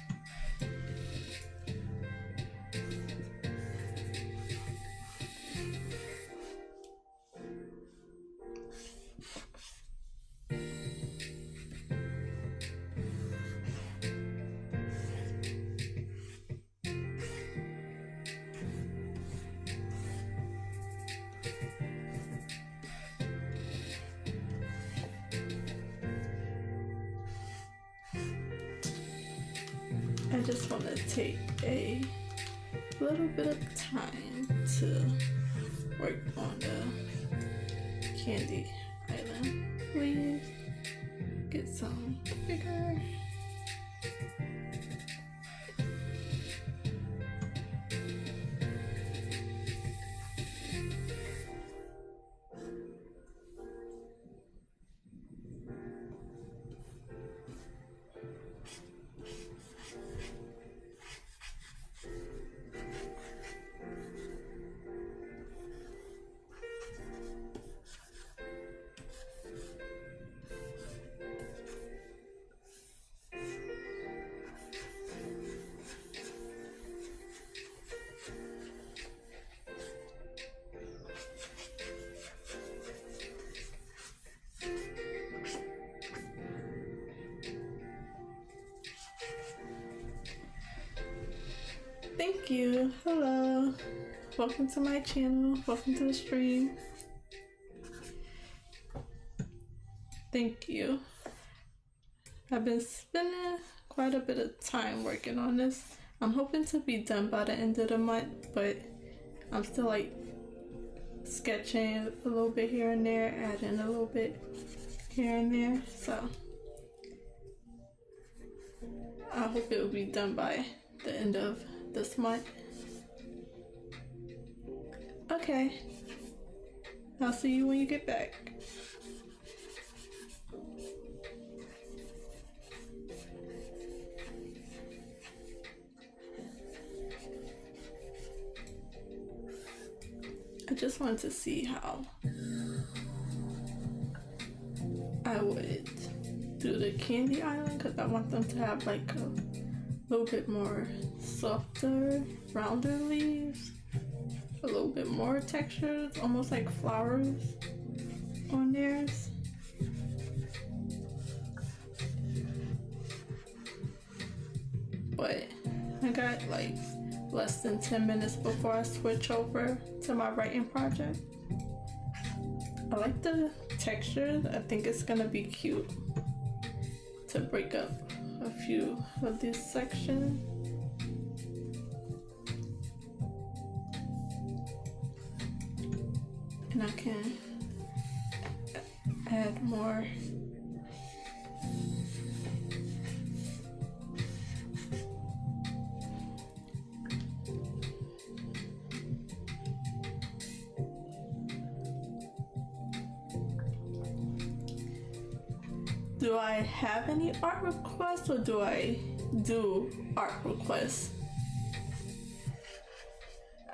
I just want to take a little bit of time to work on the Candy Island leaves. Get some bigger. Thank you. Hello. Welcome to my channel. Welcome to the stream. Thank you. I've been spending quite a bit of time working on this. I'm hoping to be done by the end of the month, but I'm still like sketching a little bit here and there, adding a little bit here and there. So I hope it will be done by the end of this month. Okay. I'll see you when you get back. I just wanted to see how I would do the candy island because I want them to have like a little bit more softer, rounder leaves, a little bit more textures, almost like flowers on theirs. But I got like less than 10 minutes before I switch over to my writing project. I like the textures. I think it's gonna be cute to break up a few of these sections. And I can add more Do I have any art requests or do I do art requests?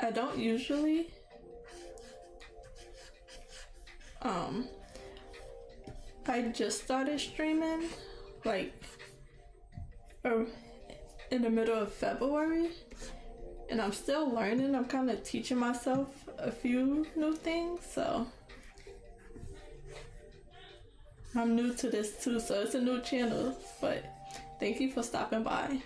I don't usually. I just started streaming like in the middle of February, and I'm still learning. I'm kind of teaching myself a few new things, so I'm new to this too, so it's a new channel, but thank you for stopping by.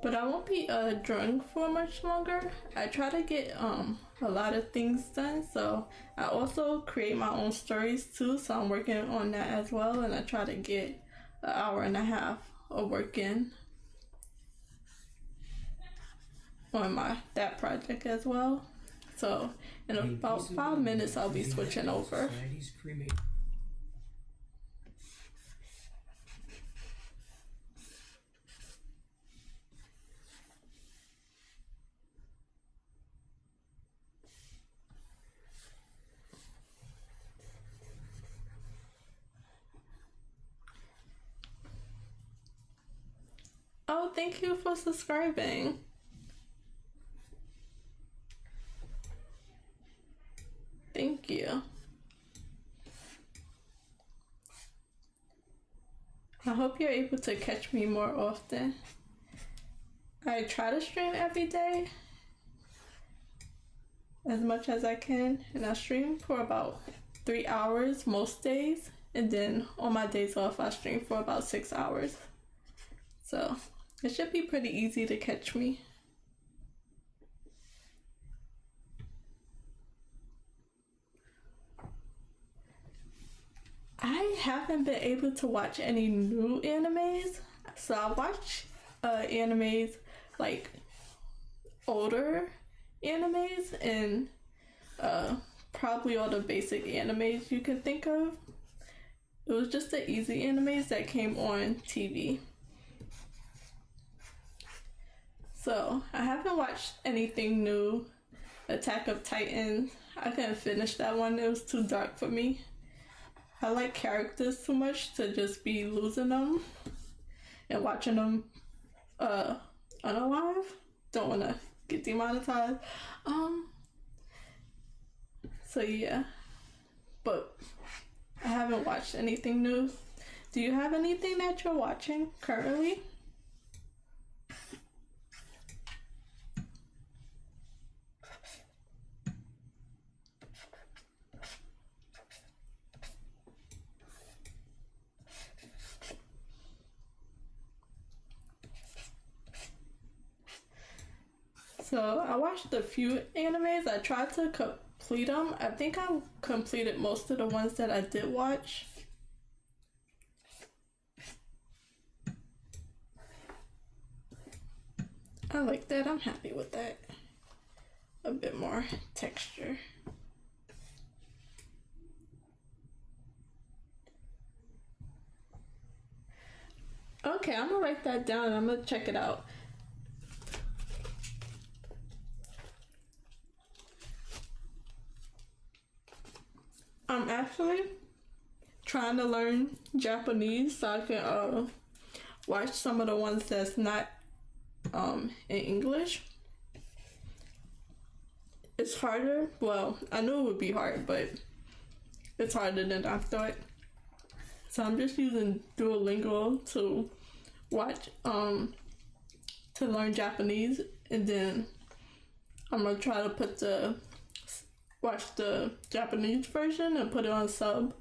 But I won't be drawing for much longer. I try to get a lot of things done, so I also create my own stories too, so I'm working on that as well, and I try to get an hour and a half of work in on that project as well. So in about 5 minutes I'll be switching over. Oh, thank you for subscribing. Thank you. I hope you're able to catch me more often. I try to stream every day as much as I can, and I stream for about 3 hours most days, and then on my days off I stream for about 6 hours. So it should be pretty easy to catch me. I haven't been able to watch any new animes, so I watch animes like older animes and probably all the basic animes you can think of. It was just the easy animes that came on TV. So I haven't watched anything new. Attack of Titans, I couldn't finish that one. It was too dark for me. I like characters too much to just be losing them and watching them unalive. Don't want to get demonetized. So yeah, but I haven't watched anything new. Do you have anything that you're watching currently? So I watched a few animes. I tried to complete them. I think I completed most of the ones that I did watch. I like that. I'm happy with that. A bit more texture. Okay, I'm gonna write that down. I'm gonna check it out. I'm actually trying to learn Japanese so I can watch some of the ones that's not in English. It's harder. Well, I knew it would be hard, but it's harder than I thought. So I'm just using Duolingo to watch to learn Japanese, and then I'm gonna try to watch the Japanese version and put it on sub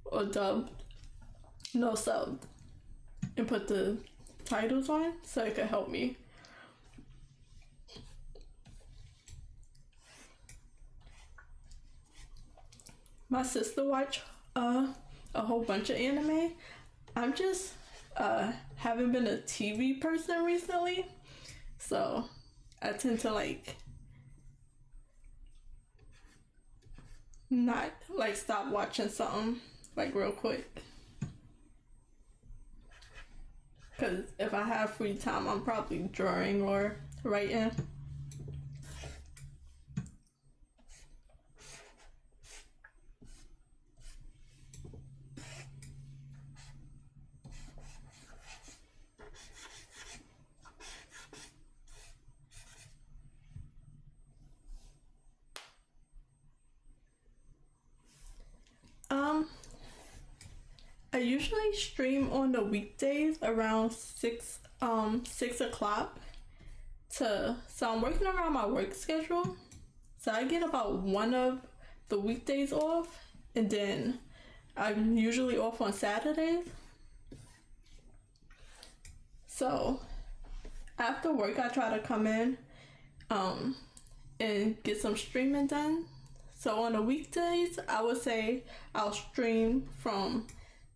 or dub, no sub, and put the titles on so it could help me. My sister watched a whole bunch of anime. I'm just haven't been a TV person recently, so I tend to not stop watching something real quick. Because if I have free time, I'm probably drawing or writing. I usually stream on the weekdays around 6 o'clock so I'm working around my work schedule. So I get about one of the weekdays off, and then I'm usually off on Saturdays. So after work I try to come in and get some streaming done. So on the weekdays, I would say I'll stream from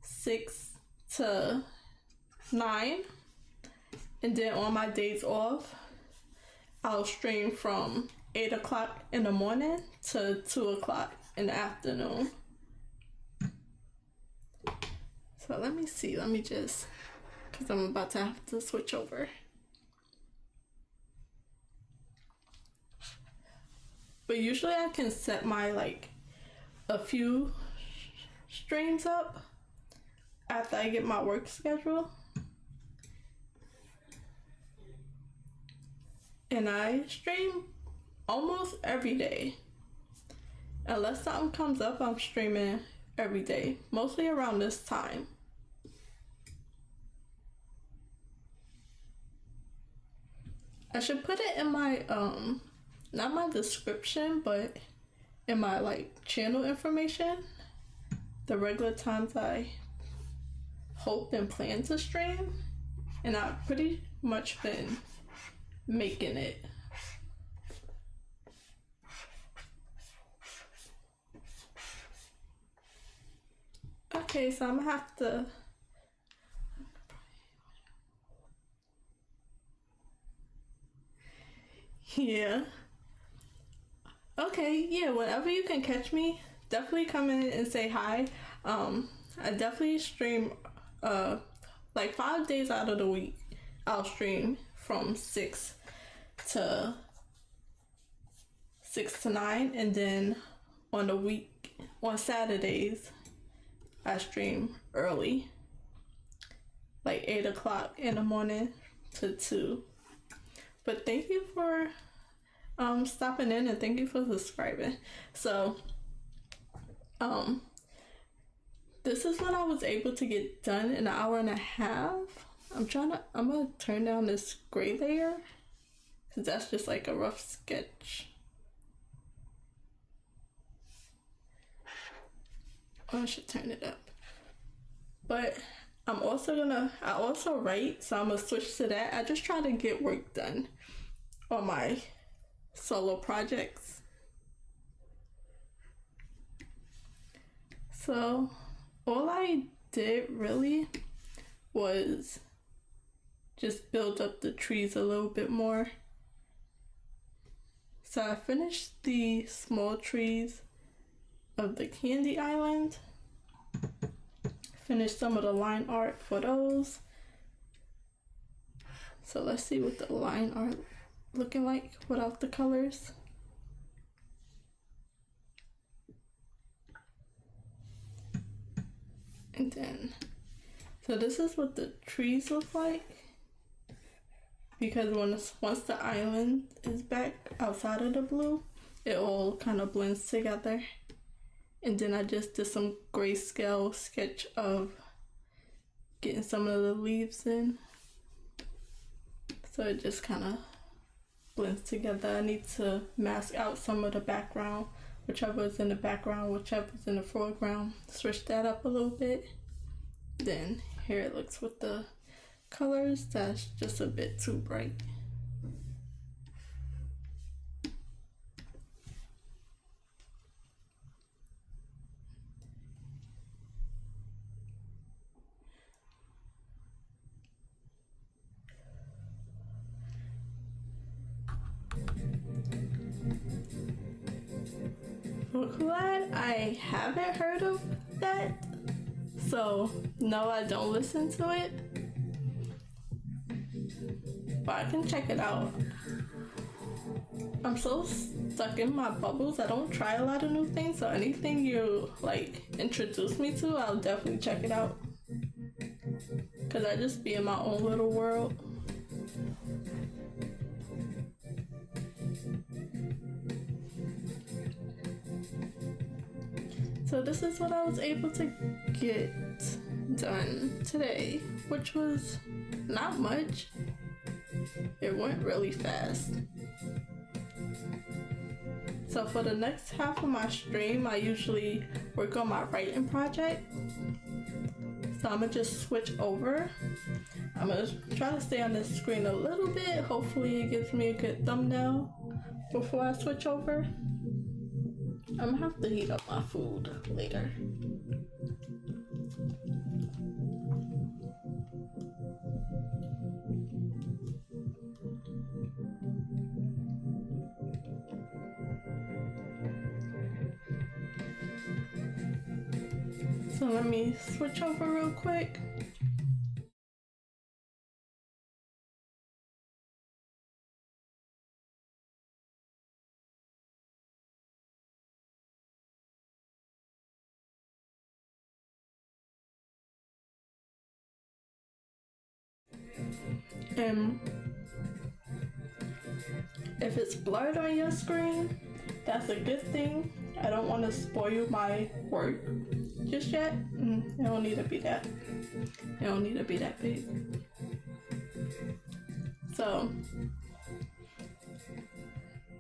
6 to 9. And then on my days off, I'll stream from 8 o'clock in the morning to 2 o'clock in the afternoon. So let me see. Let me just, because I'm about to have to switch over. But usually I can set my a few streams up after I get my work schedule. And I stream almost every day. Unless something comes up, I'm streaming every day, mostly around this time. I should put it in my not my description, but in my channel information, the regular times I hope and plan to stream, and I've pretty much been making it. Okay, so I'm gonna have to yeah. Okay, yeah, whenever you can catch me, definitely come in and say hi. I definitely stream 5 days out of the week. I'll stream from 6 to 9, and then on Saturdays I stream early, 8 o'clock in the morning to 2. But thank you for stopping in, and thank you for subscribing. So this is what I was able to get done in an hour and a half. I'm gonna turn down this gray layer because that's just like a rough sketch. Oh, I should turn it up. But I also write, so I'm gonna switch to that. I just try to get work done on my solo projects. So all I did really was just build up the trees a little bit more. So I finished the small trees of the Candy Island. Finished some of the line art for those. So let's see what the line art looking like without the colors. And then, so this is what the trees look like. Because once the island is back outside of the blue, it all kind of blends together. And then I just did some grayscale sketch of getting some of the leaves in. So it just kind of blends together. I need to mask out some of the background, whichever's in the background, whichever's in the foreground. Switch that up a little bit. Then here it looks with the colors. That's just a bit too bright. Well, glad I haven't heard of that. So, no, I don't listen to it. But I can check it out. I'm so stuck in my bubbles. I don't try a lot of new things. So anything you like introduce me to, I'll definitely check it out. Cause I just be in my own little world. So this is what I was able to get done today, which was not much. It went really fast. So for the next half of my stream, I usually work on my writing project. So I'm gonna just switch over. I'm gonna try to stay on the screen a little bit. Hopefully it gives me a good thumbnail before I switch over. I'm gonna have to heat up my food later. So let me switch over real quick. And if it's blurred on your screen, that's a good thing. I don't want to spoil my work just yet. It don't need to be that. It don't need to be that big. So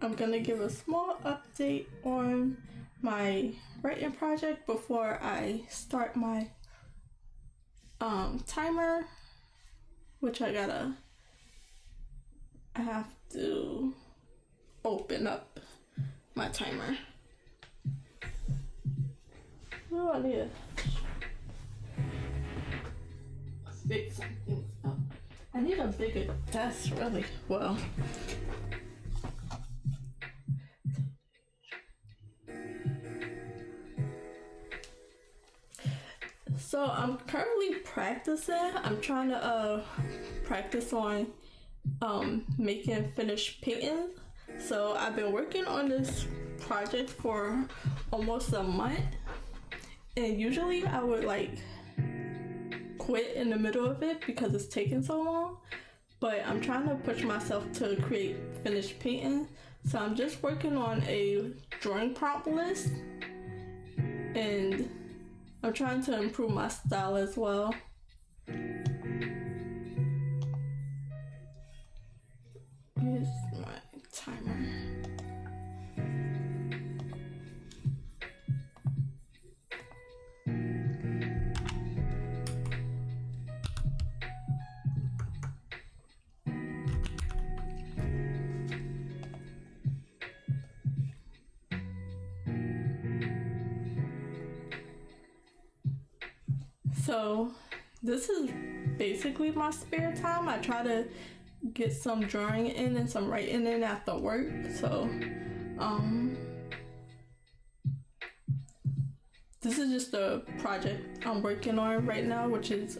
I'm gonna give a small update on my writing project before I start my timer, which I have to open up my timer. Oh, I need to fix something up. I need a bigger desk, really. Well, so I'm currently practicing. I'm trying to practice on making finished paintings. So I've been working on this project for almost a month, and usually I would like quit in the middle of it because it's taking so long, but I'm trying to push myself to create finished painting. So I'm just working on a drawing prompt list, and I'm trying to improve my style as well. Here's my timer. So this is basically my spare time. I try to get some drawing in and some writing in after work. So this is just a project I'm working on right now, which is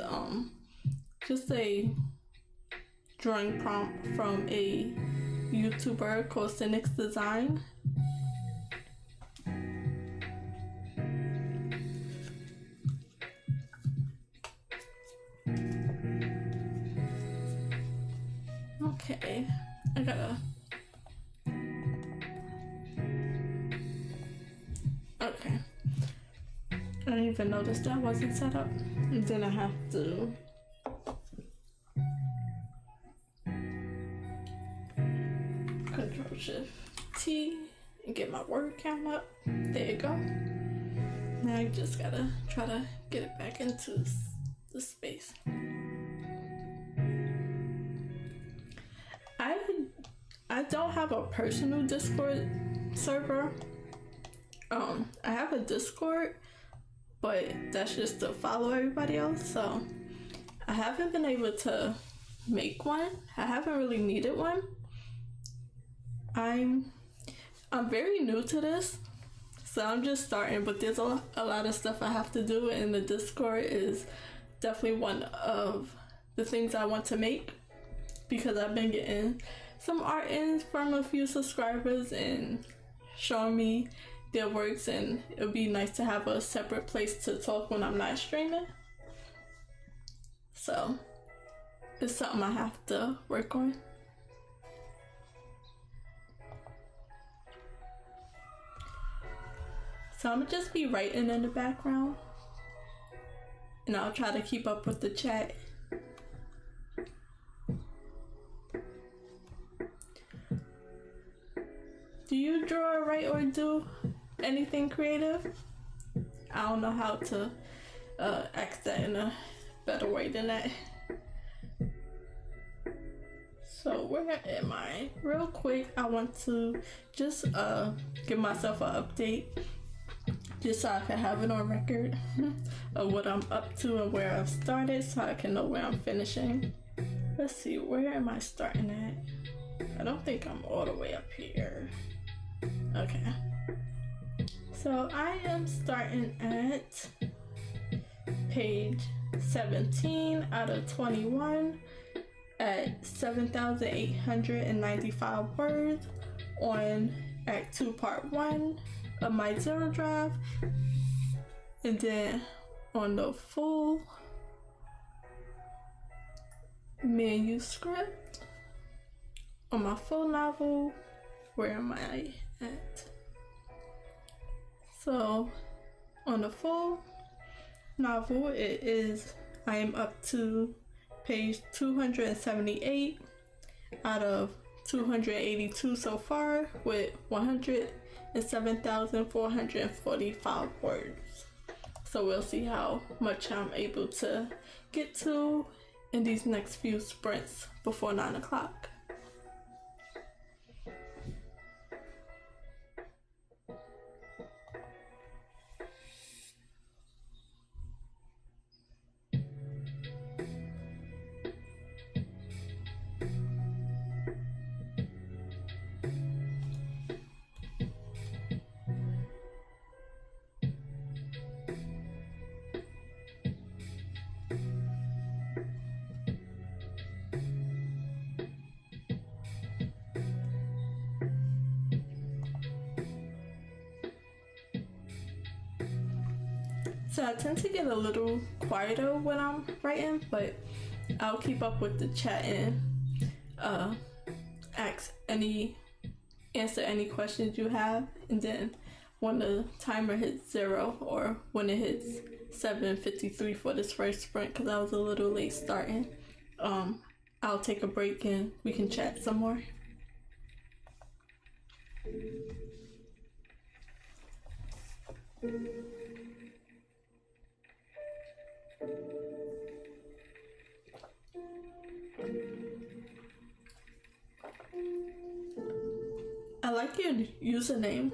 just a drawing prompt from a YouTuber called Cynic's Design. Okay, I gotta. Okay. I didn't even notice that wasn't set up. And then I have to. Control Shift T and get my word count up. There you go. Now I just gotta try to get it back into the space. I don't have a personal Discord server. I have a Discord, but that's just to follow everybody else. So I haven't been able to make one. I haven't really needed one. I'm very new to this, so I'm just starting. But there's a lot of stuff I have to do, and the Discord is definitely one of the things I want to make, because I've been getting some art in from a few subscribers and showing me their works, and it would be nice to have a separate place to talk when I'm not streaming. So it's something I have to work on. So I'm gonna just be writing in the background, and I'll try to keep up with the chat. Do you draw, write, or do anything creative? I don't know how to ask that in a better way than that. So where am I? Real quick, I want to just give myself an update, just so I can have it on record of what I'm up to and where I've started, so I can know where I'm finishing. Let's see, where am I starting at? I don't think I'm all the way up here. Okay. So I am starting at page 17 out of 21 at 7,895 words on Act 2 Part 1 of my Zero Drive. And then on the full manuscript, on my full novel, where am I at? So on the full novel, I am up to page 278 out of 282 so far, with 107,445 words. So we'll see how much I'm able to get to in these next few sprints before 9 o'clock. So I tend to get a little quieter when I'm writing, but I'll keep up with the chat and answer any questions you have. And then when the timer hits 0 or when it hits 7:53 for this first sprint because I was a little late starting. I'll take a break and we can chat some more. I like your username.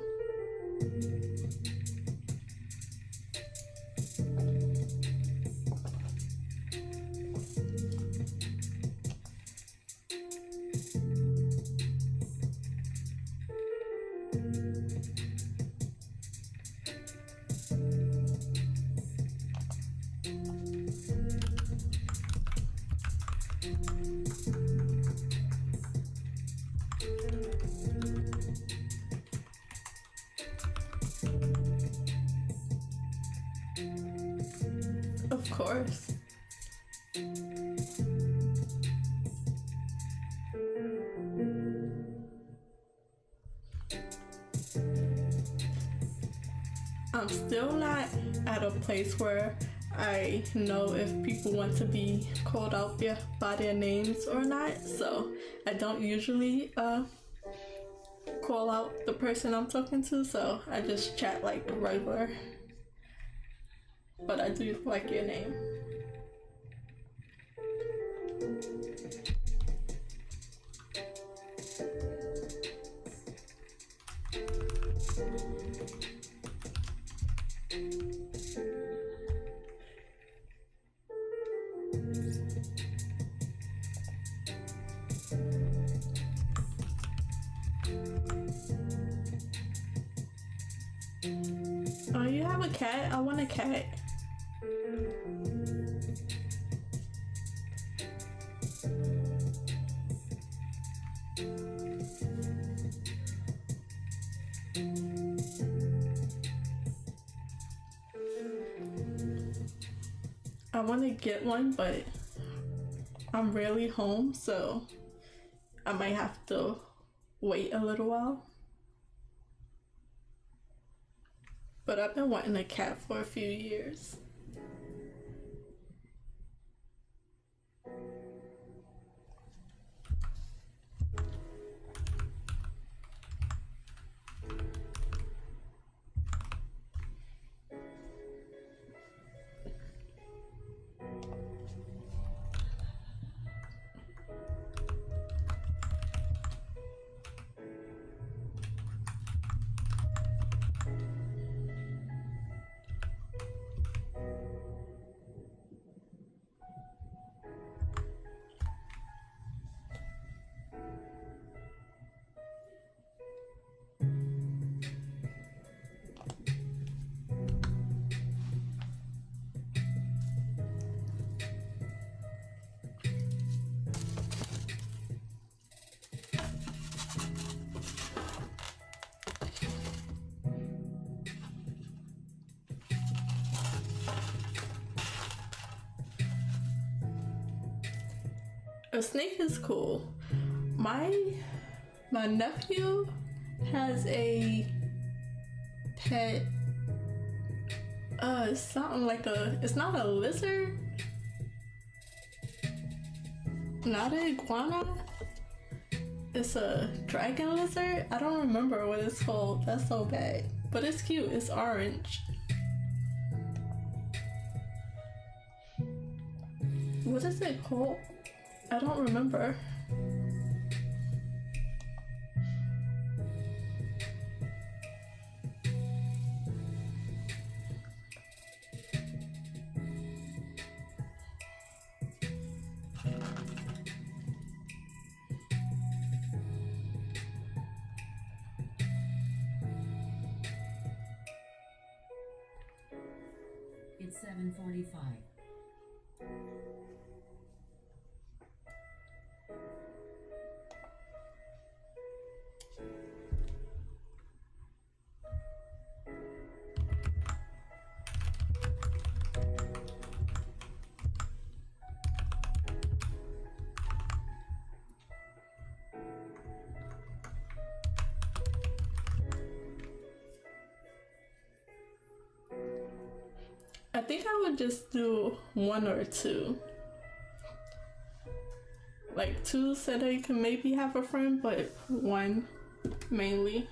Of course. I'm still not at a place where I know if people want to be called out by their names or not, so I don't usually call out the person I'm talking to, so I just chat like regular. But I do like your name. Oh, you have a cat? I want a cat. I want to get one, but I'm rarely home, so I might have to wait a little while. But I've been wanting a cat for a few years. A snake is cool. My nephew has a pet. Something like it's not a lizard, not an iguana. It's a dragon lizard. I don't remember what it's called. That's so bad. But it's cute. It's orange. What is it called? I don't remember. It's 7:45. I think I would just do one or two. Like two said I could maybe have a friend, but one mainly.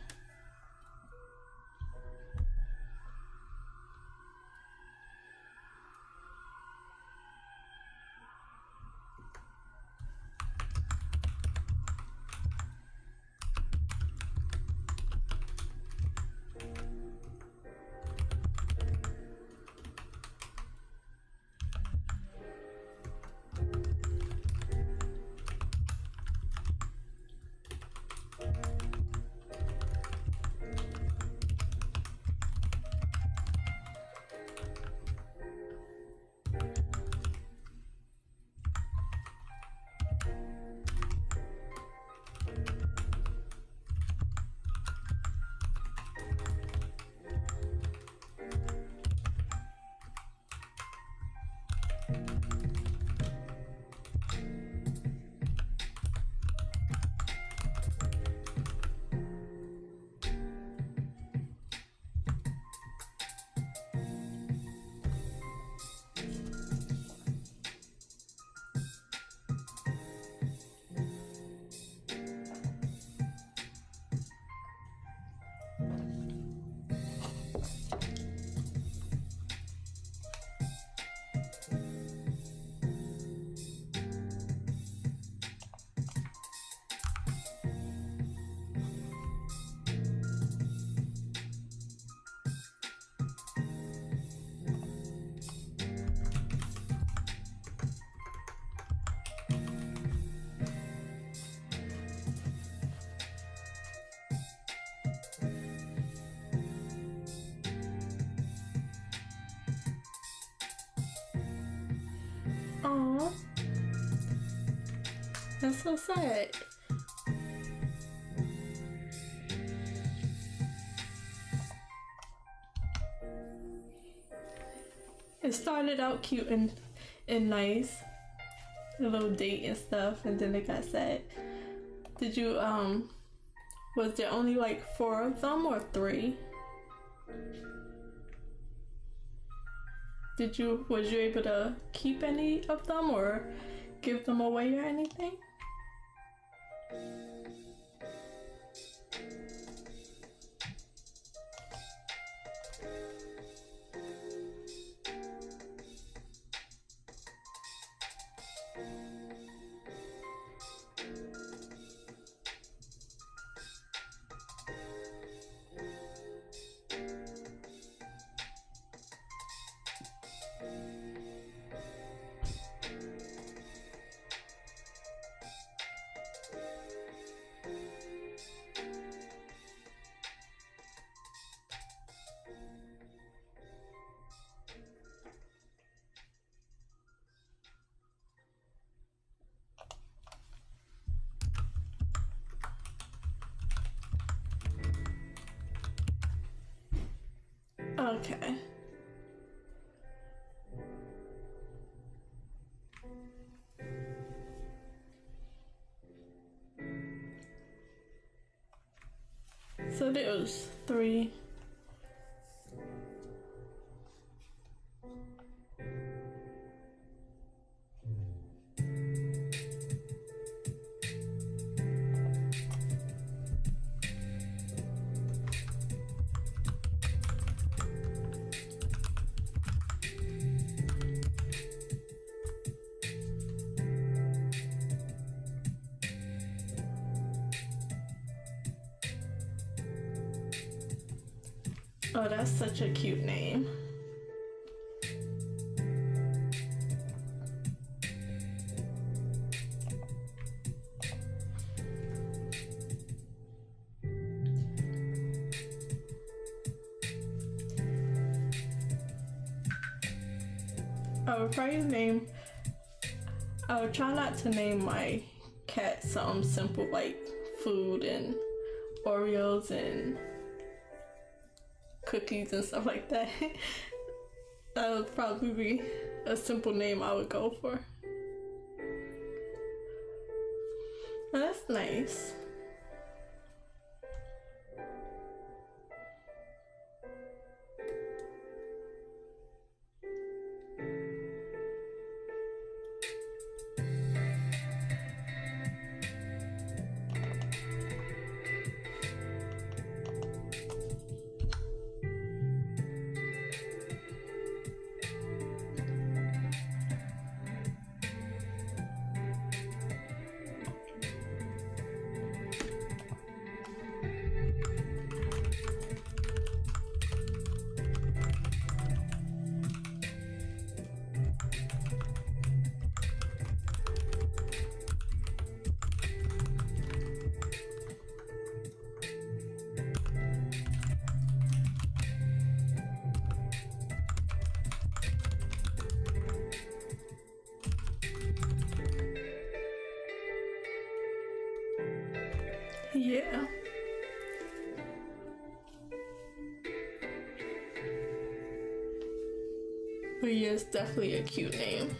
Aww. That's so sad. It started out cute and nice. A little date and stuff, and then it got sad. Did you, was there only like 4 of them or 3? Was you able to keep any of them or give them away or anything? Okay. So there was 3. Oh, that's such a cute name. I would try not to name my cat something simple like food and Oreos and cookies and stuff like that. That would probably be a simple name I would go for. Oh, that's nice. Yeah. But yeah, it's definitely a cute name.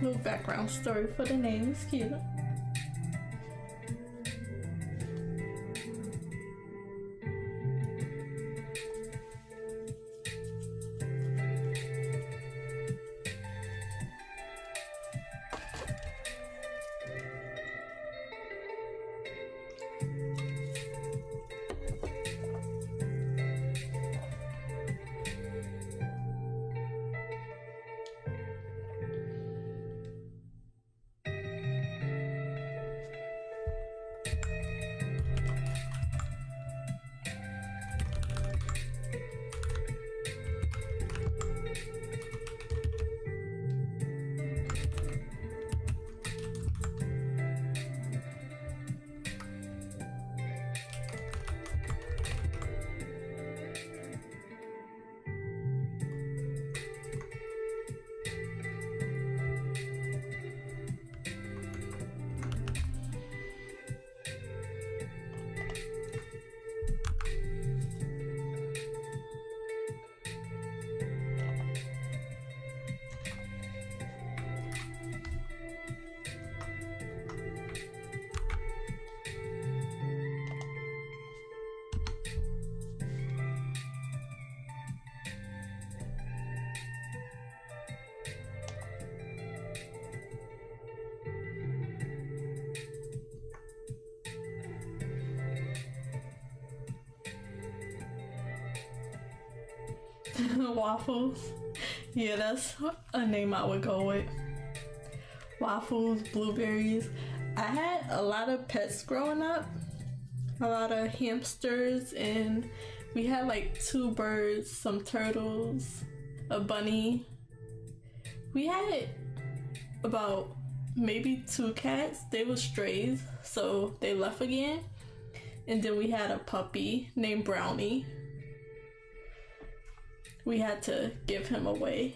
Little background story for the name is cute. Waffles. Yeah, that's a name I would go with. Waffles, blueberries. I had a lot of pets growing up, a lot of hamsters, and we had like 2 birds, some turtles, a bunny. We had about maybe 2 cats. They were strays, so they left again. And then we had a puppy named Brownie. We had to give him away.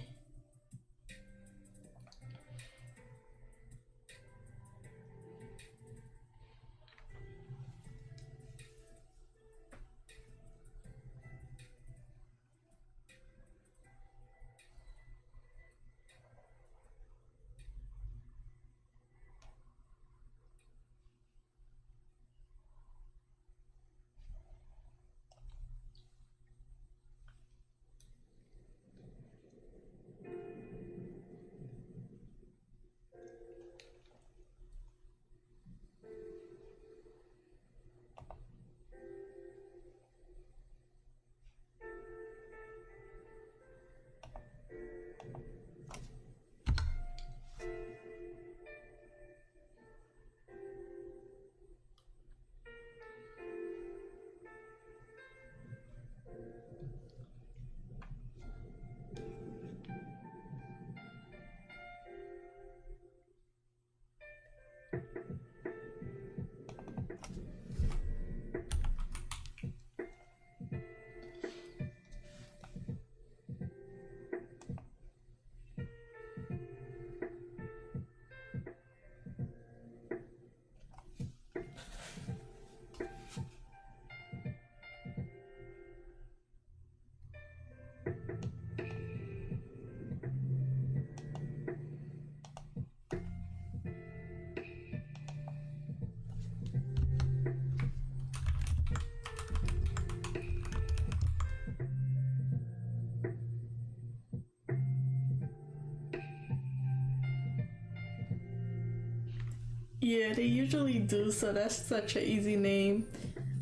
Yeah, they usually do, so that's such an easy name.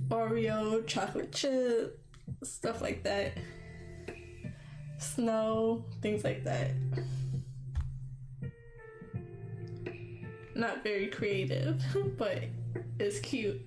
Oreo, chocolate chip, stuff like that. Snow, things like that. Not very creative, but it's cute.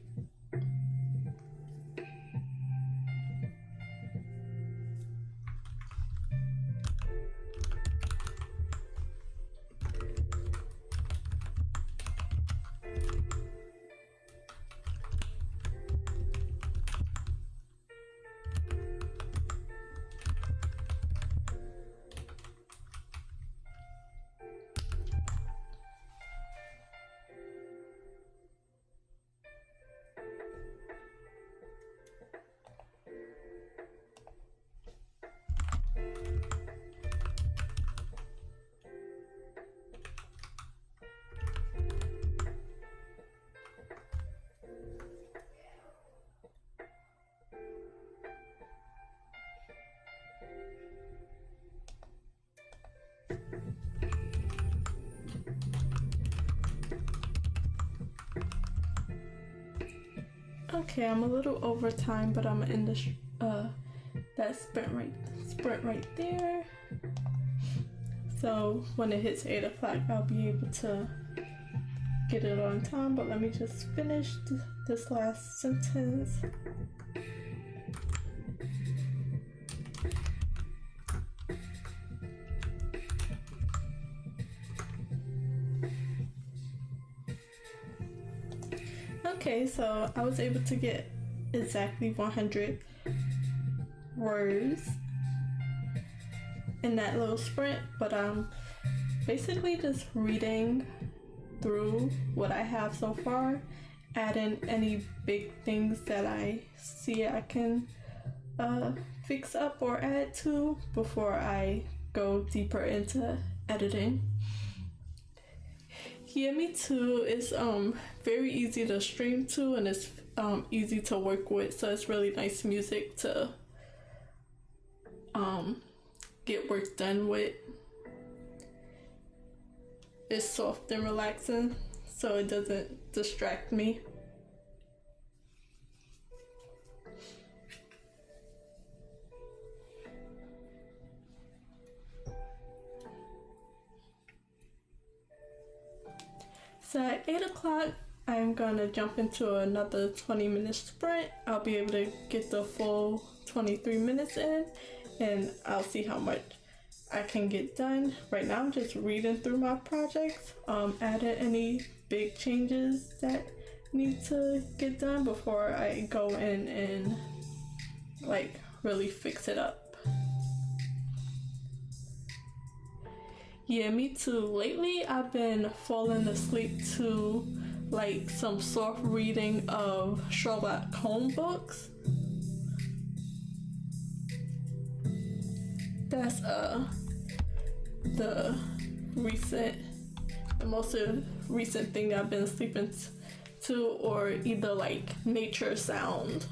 Okay, I'm a little over time, but I'm in the that sprint right there. So when it hits 8 o'clock, I'll be able to get it on time. But let me just finish this last sentence. Okay, so I was able to get exactly 100 words in that little sprint, but I'm basically just reading through what I have so far, adding any big things that I see I can fix up or add to before I go deeper into editing. Yeah, me too. It's very easy to stream to, and it's easy to work with, so it's really nice music to get work done with. It's soft and relaxing, so it doesn't distract me. So at 8 o'clock, I'm gonna jump into another 20-minute sprint. I'll be able to get the full 23 minutes in, and I'll see how much I can get done. Right now I'm just reading through my projects, adding any big changes that need to get done before I go in and like really fix it up. Yeah, me too. Lately I've been falling asleep to like some soft reading of Sherlock Holmes books. That's the most recent thing I've been sleeping to, or either like nature sound.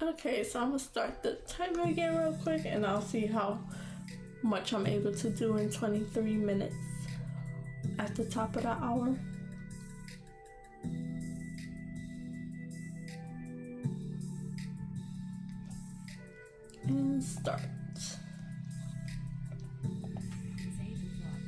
Okay, so I'm gonna start the timer again real quick, and I'll see how much I'm able to do in 23 minutes at the top of the hour. And start. It's 8 o'clock.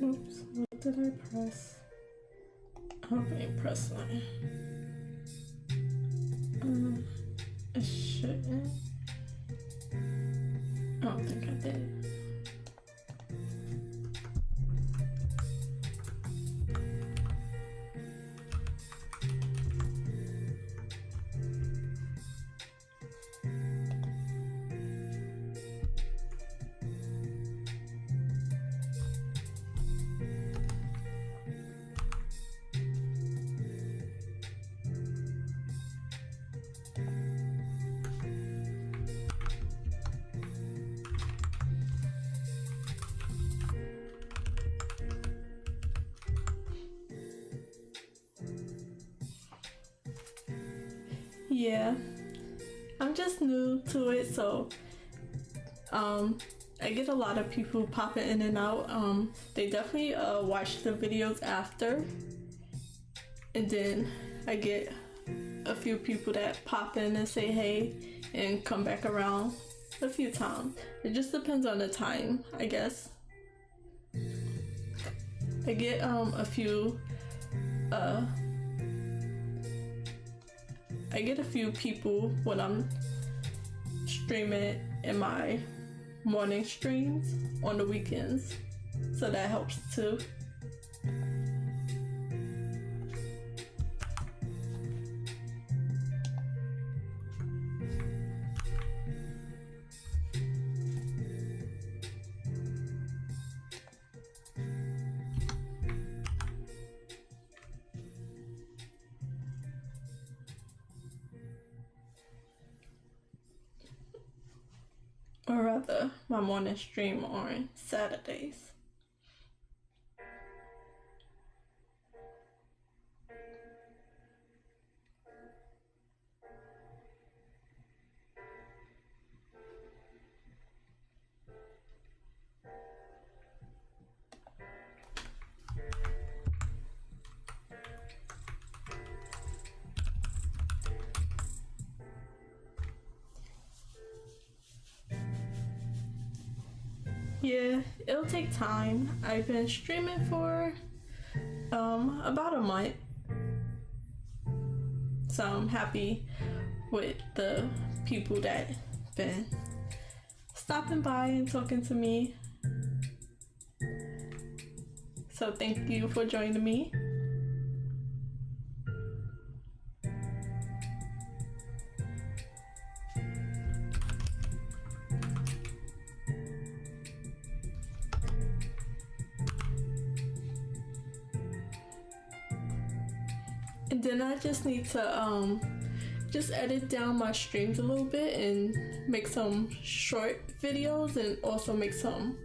Oops, what did I press? Okay, press 9. It shouldn't. I don't think I did. Yeah, I'm just new to it, so I get a lot of people popping in and out. They definitely watch the videos after, and then I get a few people that pop in and say hey and come back around a few times. It just depends on the time, I guess. I get a few people when I'm streaming in my morning streams on the weekends, so that helps too. Or rather, my morning stream on Saturdays. Yeah, it'll take time. I've been streaming for about a month, so I'm happy with the people that been stopping by and talking to me. So thank you for joining me. And then I just need to just edit down my streams a little bit and make some short videos, and also make some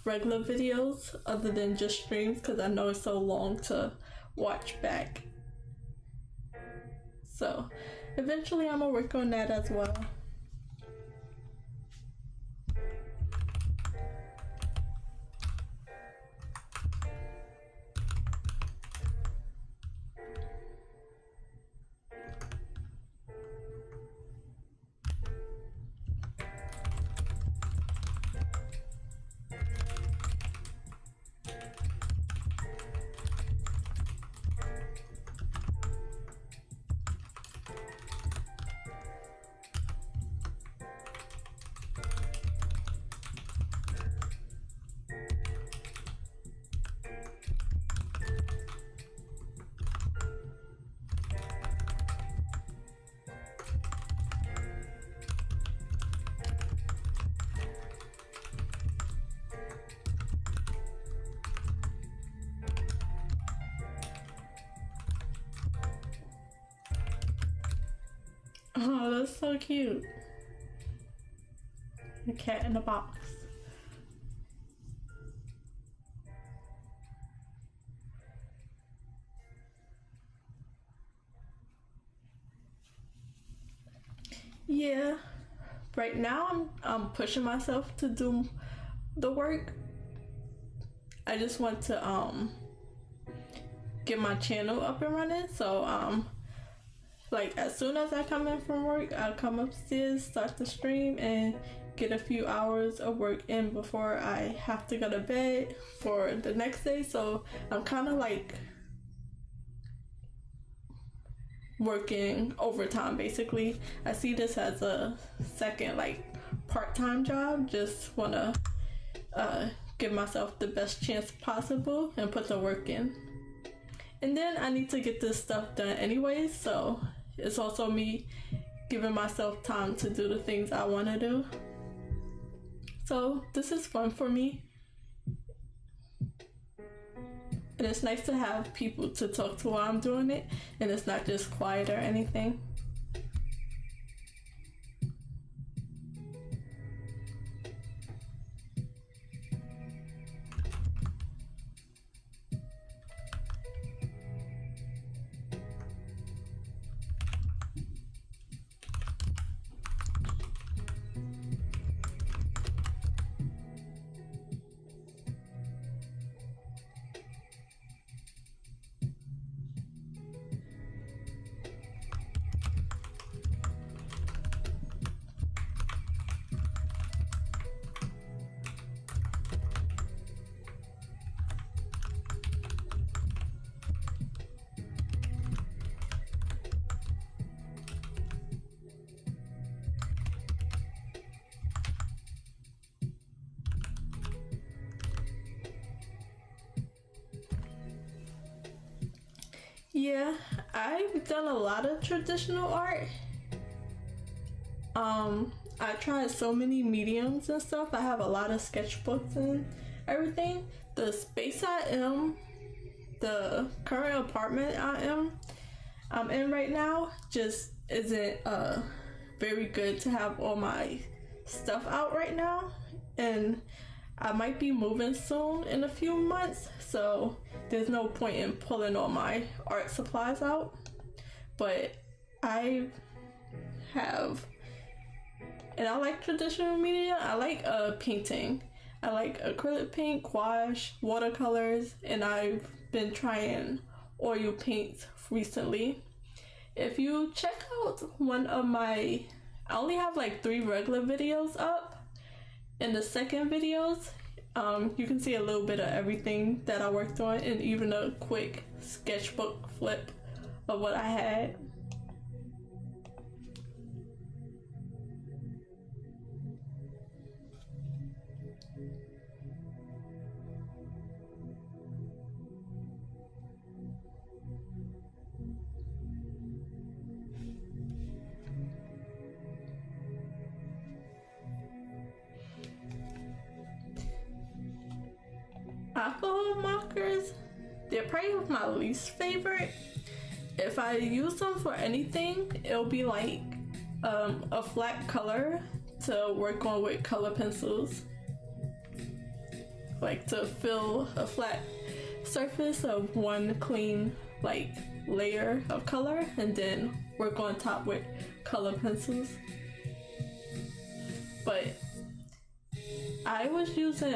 regular videos other than just streams, because I know it's so long to watch back. So eventually I'm gonna work on that as well. Oh, that's so cute. A cat in a box. Yeah, right now I'm pushing myself to do the work. I just want to get my channel up and running, so like as soon as I come in from work, I'll come upstairs, start the stream, and get a few hours of work in before I have to go to bed for the next day. So I'm kind of like working overtime basically. I see this as a second like part-time job. Just want to give myself the best chance possible and put the work in. And then I need to get this stuff done anyways, so it's also me giving myself time to do the things I want to do. So this is fun for me. And it's nice to have people to talk to while I'm doing it, and it's not just quiet or anything. Yeah, I've done a lot of traditional art. I tried so many mediums and stuff. I have a lot of sketchbooks and everything. The space I am, the current apartment I'm in right now, just isn't very good to have all my stuff out right now. And I might be moving soon in a few months, so there's no point in pulling all my art supplies out. But I have, and I like traditional media. I like painting. I like acrylic paint, gouache, watercolors, and I've been trying oil paints recently. If you check out one of my, I only have like 3 regular videos up. In the second videos, you can see a little bit of everything that I worked on, and even a quick sketchbook flip of what I had. Alcohol markers, they're probably my least favorite. If I use them for anything, it'll be like a flat color to work on with color pencils. Like to fill a flat surface of one clean like layer of color and then work on top with color pencils. But I was using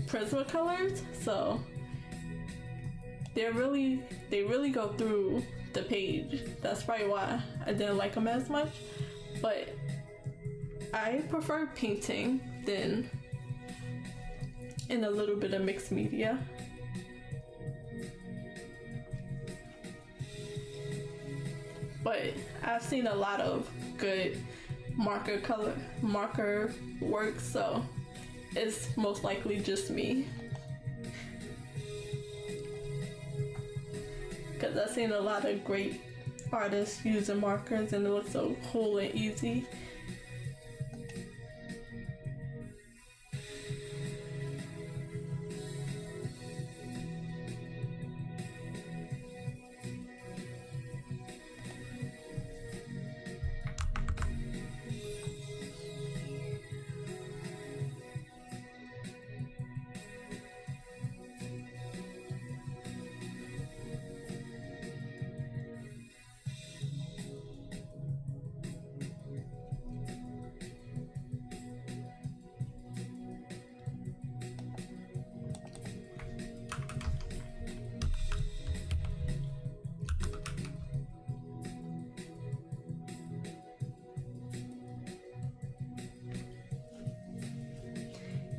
Prismacolors, so they really go through the page. That's probably why I didn't like them as much. But I prefer painting than in a little bit of mixed media. But I've seen a lot of good marker work, so it's most likely just me. Because I've seen a lot of great artists using markers and it looks so cool and easy.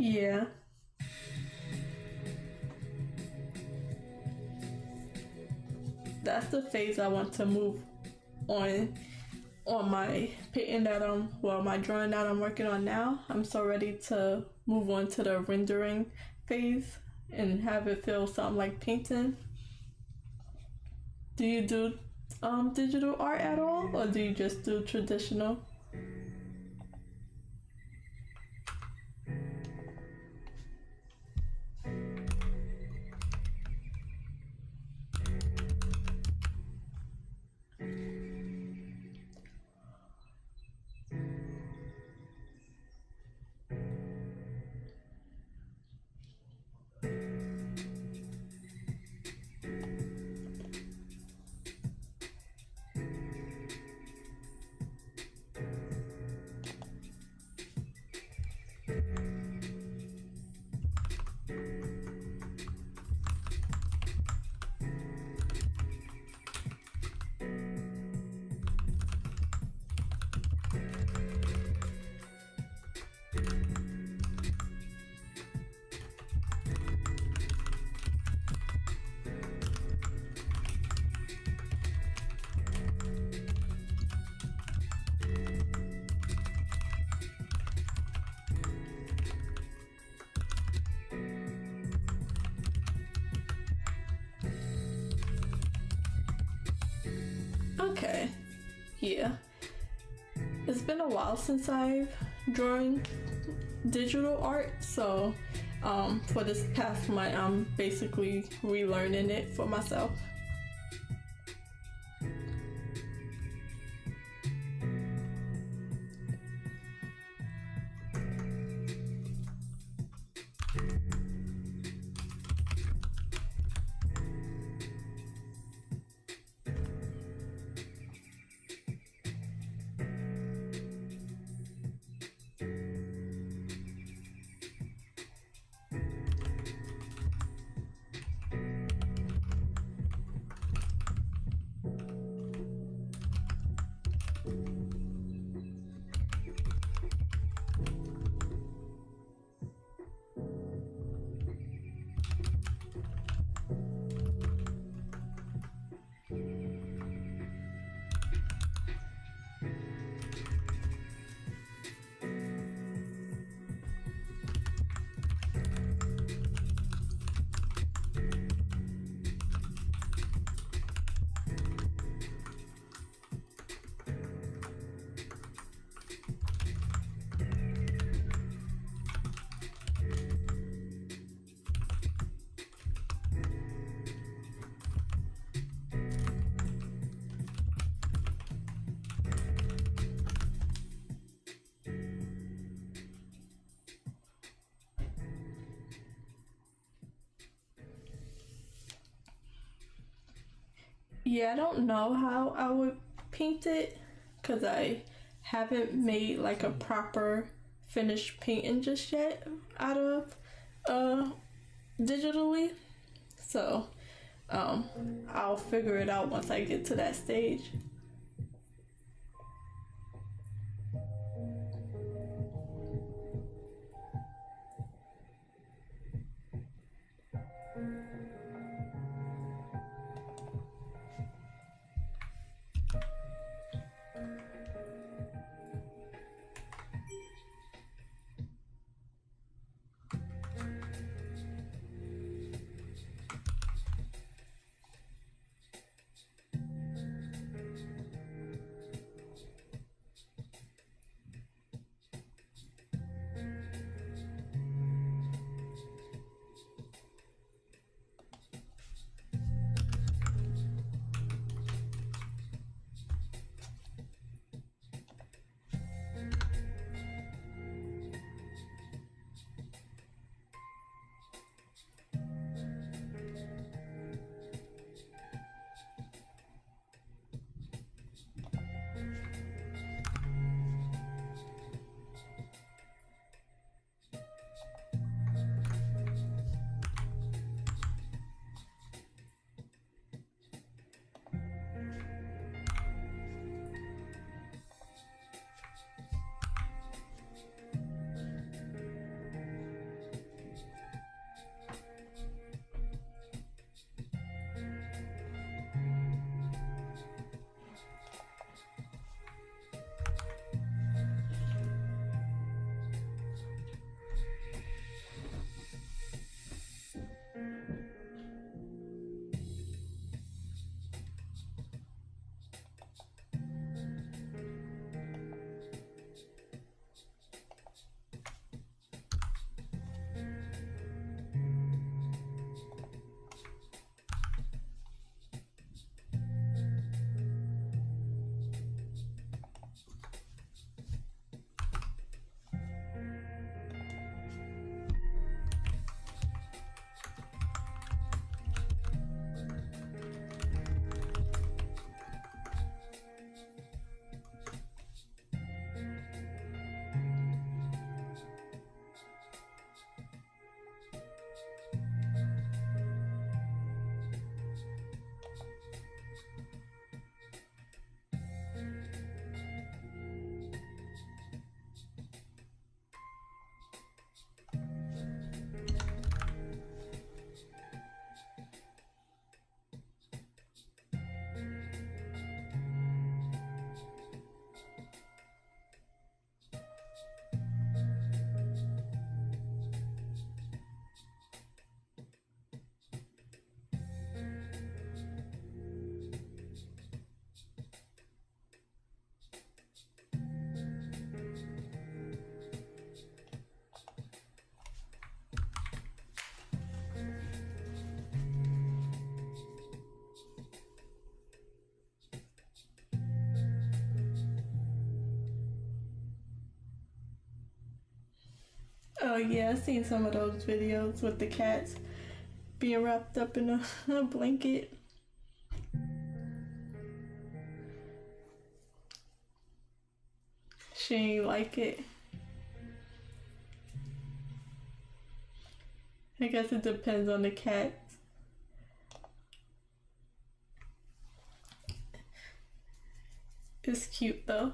Yeah. That's the phase I want to move on my painting that my drawing that I'm working on now. I'm so ready to move on to the rendering phase and have it feel something like painting. Do you do digital art at all, or do you just do traditional? Okay, yeah. It's been a while since I've drawn digital art, so for this past month, I'm basically relearning it for myself. Yeah, I don't know how I would paint it because I haven't made like a proper finished painting just yet out of digitally. So I'll figure it out once I get to that stage. yeah, I've seen some of those videos with the cats being wrapped up in a blanket. She ain't like it. I guess it depends on the cat. It's cute though.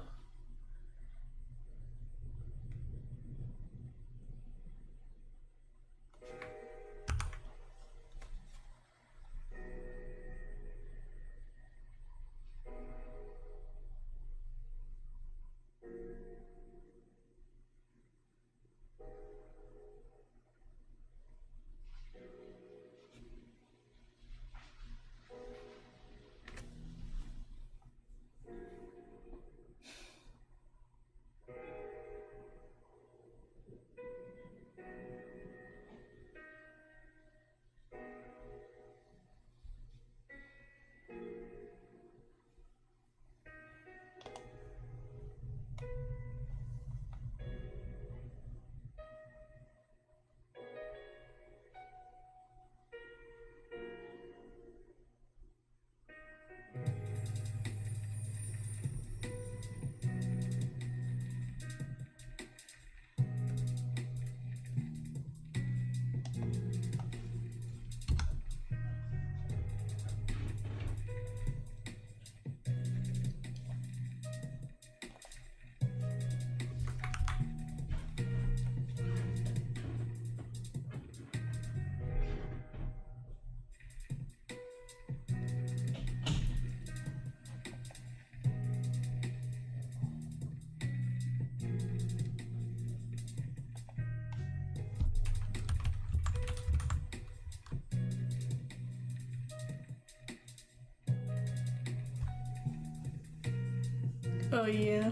Oh yeah.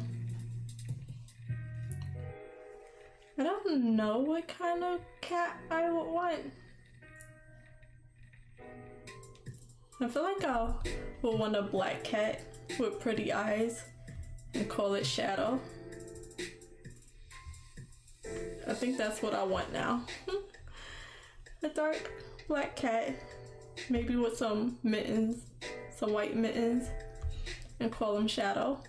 I don't know what kind of cat I would want. I feel like I would want a black cat with pretty eyes and call it Shadow. I think that's what I want now. A dark black cat, maybe with some mittens, some white mittens, and call him Shadow.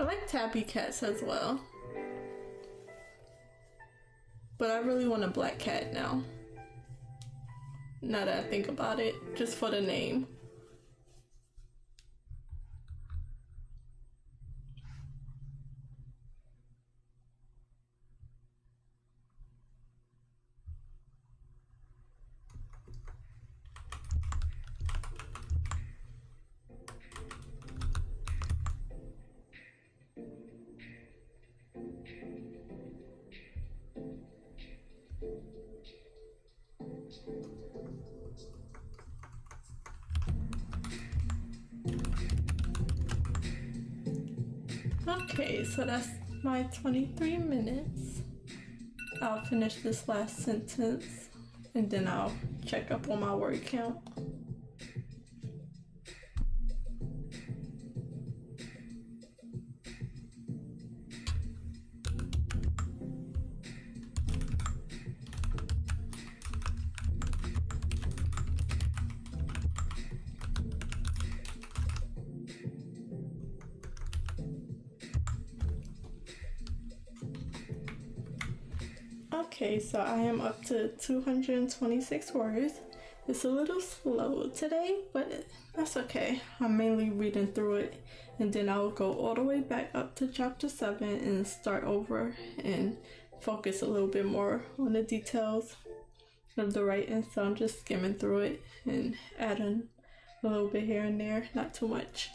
I like tabby cats as well. But I really want a black cat now. Now that I think about it, just for the name. Okay, so that's my 23 minutes. I'll finish this last sentence and then I'll check up on my word count. Okay, so I am up to 226 words. It's a little slow today, but that's okay. I'm mainly reading through it, and then I'll go all the way back up to chapter 7 and start over and focus a little bit more on the details of the writing. So I'm just skimming through it and adding a little bit here and there, not too much.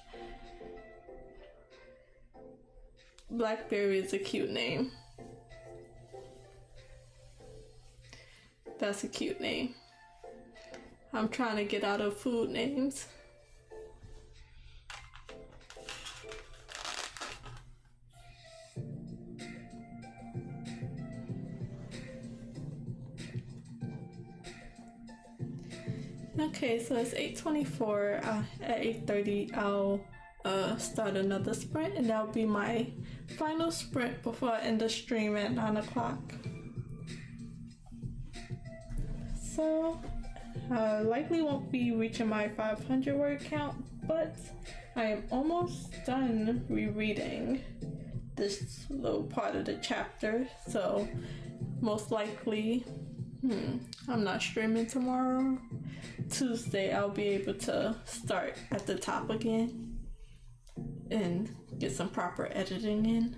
Blackberry is a cute name. That's a cute name. I'm trying to get out of food names. Okay, so it's 8:24. At 8:30, I'll start another sprint, and that'll be my final sprint before I end the stream at 9 o'clock. So, I likely won't be reaching my 500 word count, but I am almost done rereading this little part of the chapter, so most likely, I'm not streaming tomorrow. Tuesday, I'll be able to start at the top again and get some proper editing in.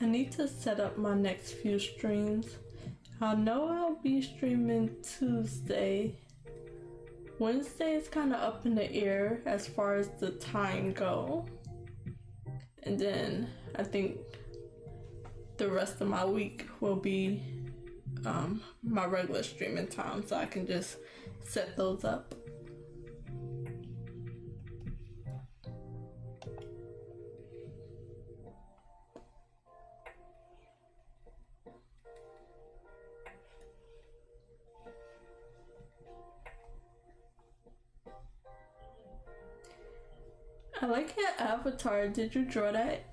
I need to set up my next few streams. I know I'll be streaming Tuesday. Wednesday is kind of up in the air as far as the time go. And then I think the rest of my week will be my regular streaming time, so I can just set those up. I like your avatar. Did you draw that?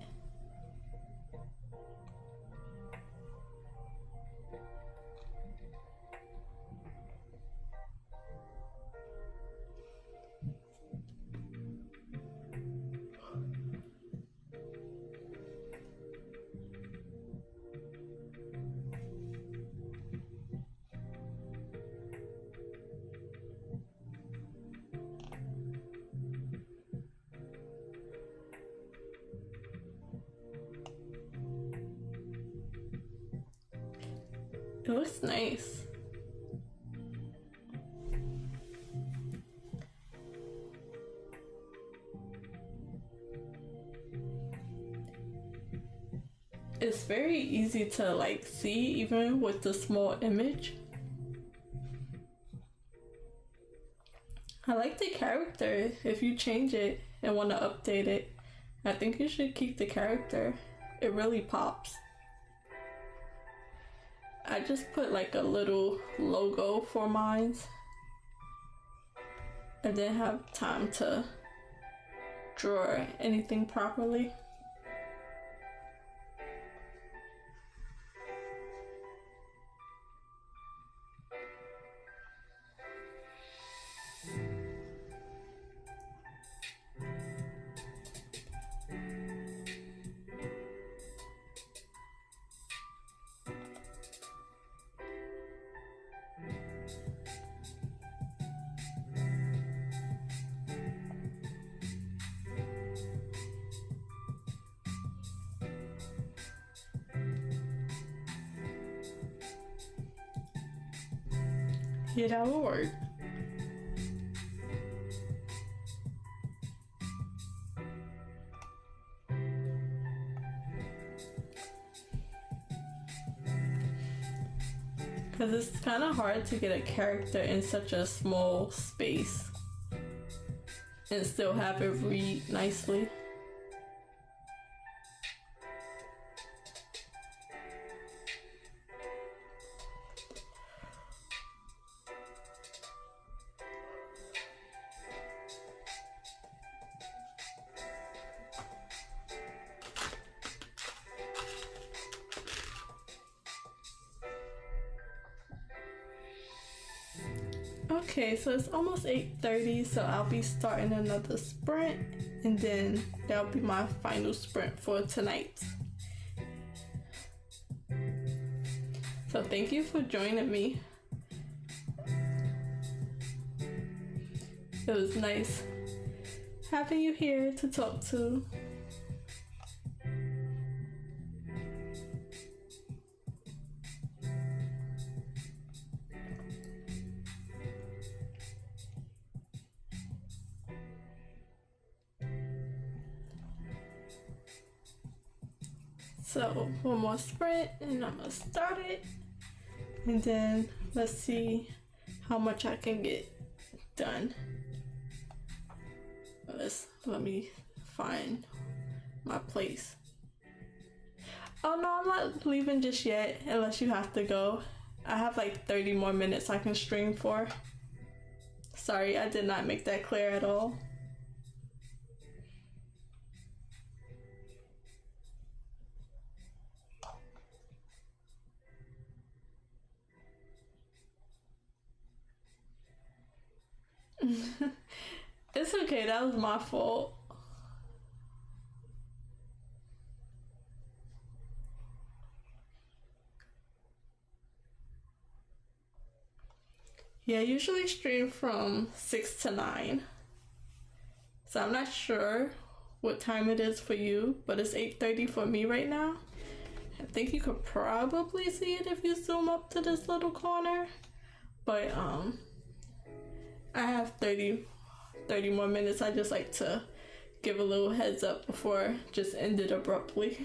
It looks nice. It's very easy to like see even with the small image. I like the character. If you change it and want to update it, I think you should keep the character. It really pops. I just put like a little logo for mine. I didn't have time to draw anything properly. Yeah, that will work. because it's kind of hard to get a character in such a small space and still have it read nicely. Okay, so it's almost 8:30, so I'll be starting another sprint, and then that'll be my final sprint for tonight. So thank you for joining me. It was nice having you here to talk to. So one more sprint and I'm gonna start it, and then let's see how much I can get done. Let me find my place. Oh no, I'm not leaving just yet unless you have to go. I have like 30 more minutes I can stream for. Sorry, I did not make that clear at all. It's okay, that was my fault. Yeah, I usually stream from 6 to 9. So I'm not sure what time it is for you, but it's 8:30 for me right now. I think you could probably see it if you zoom up to this little corner. But I have 30 more minutes. I just like to give a little heads up before just end it abruptly.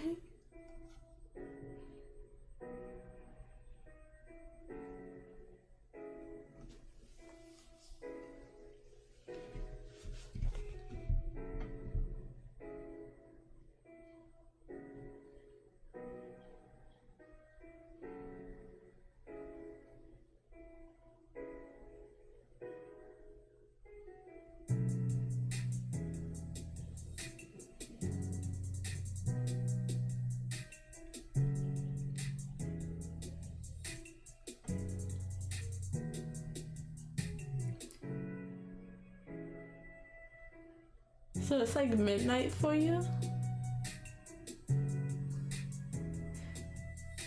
So it's like midnight for you?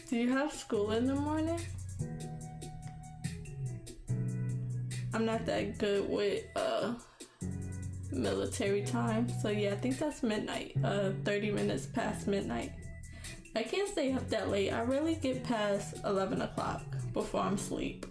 Do you have school in the morning? I'm not that good with military time, so yeah, I think that's midnight. 30 minutes past midnight. I can't stay up that late. I really get past 11 o'clock before I'm asleep.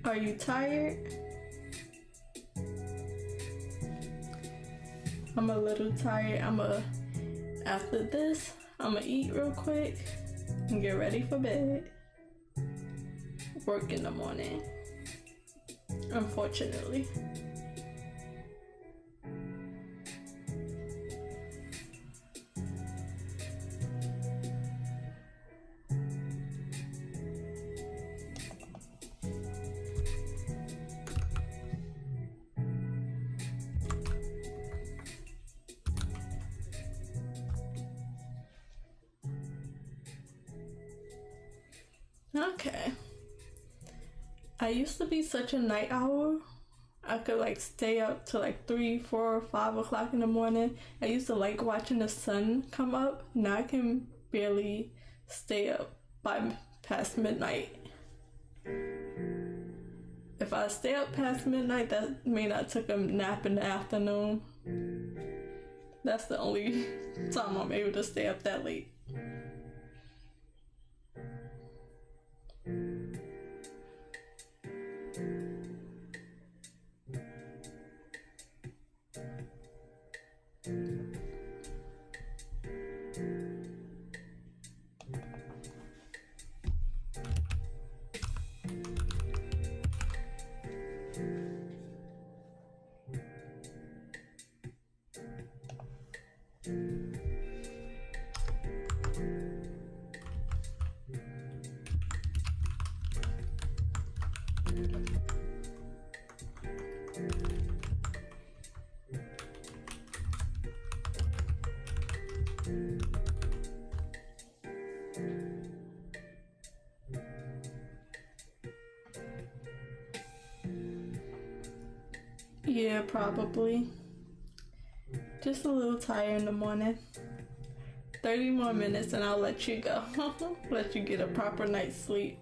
Are you tired? I'm a little tired. After this, I'm gonna eat real quick and get ready for bed. Work in the morning, unfortunately. Okay. I used to be such a night owl. I could like stay up to like 3, 4, 5 o'clock in the morning. I used to like watching the sun come up. Now I can barely stay up by past midnight. If I stay up past midnight, that means I took a nap in the afternoon. That's the only time I'm able to stay up that late. Yeah, probably. Just a little tired in the morning. 30 more minutes and I'll let you go. Let you get a proper night's sleep.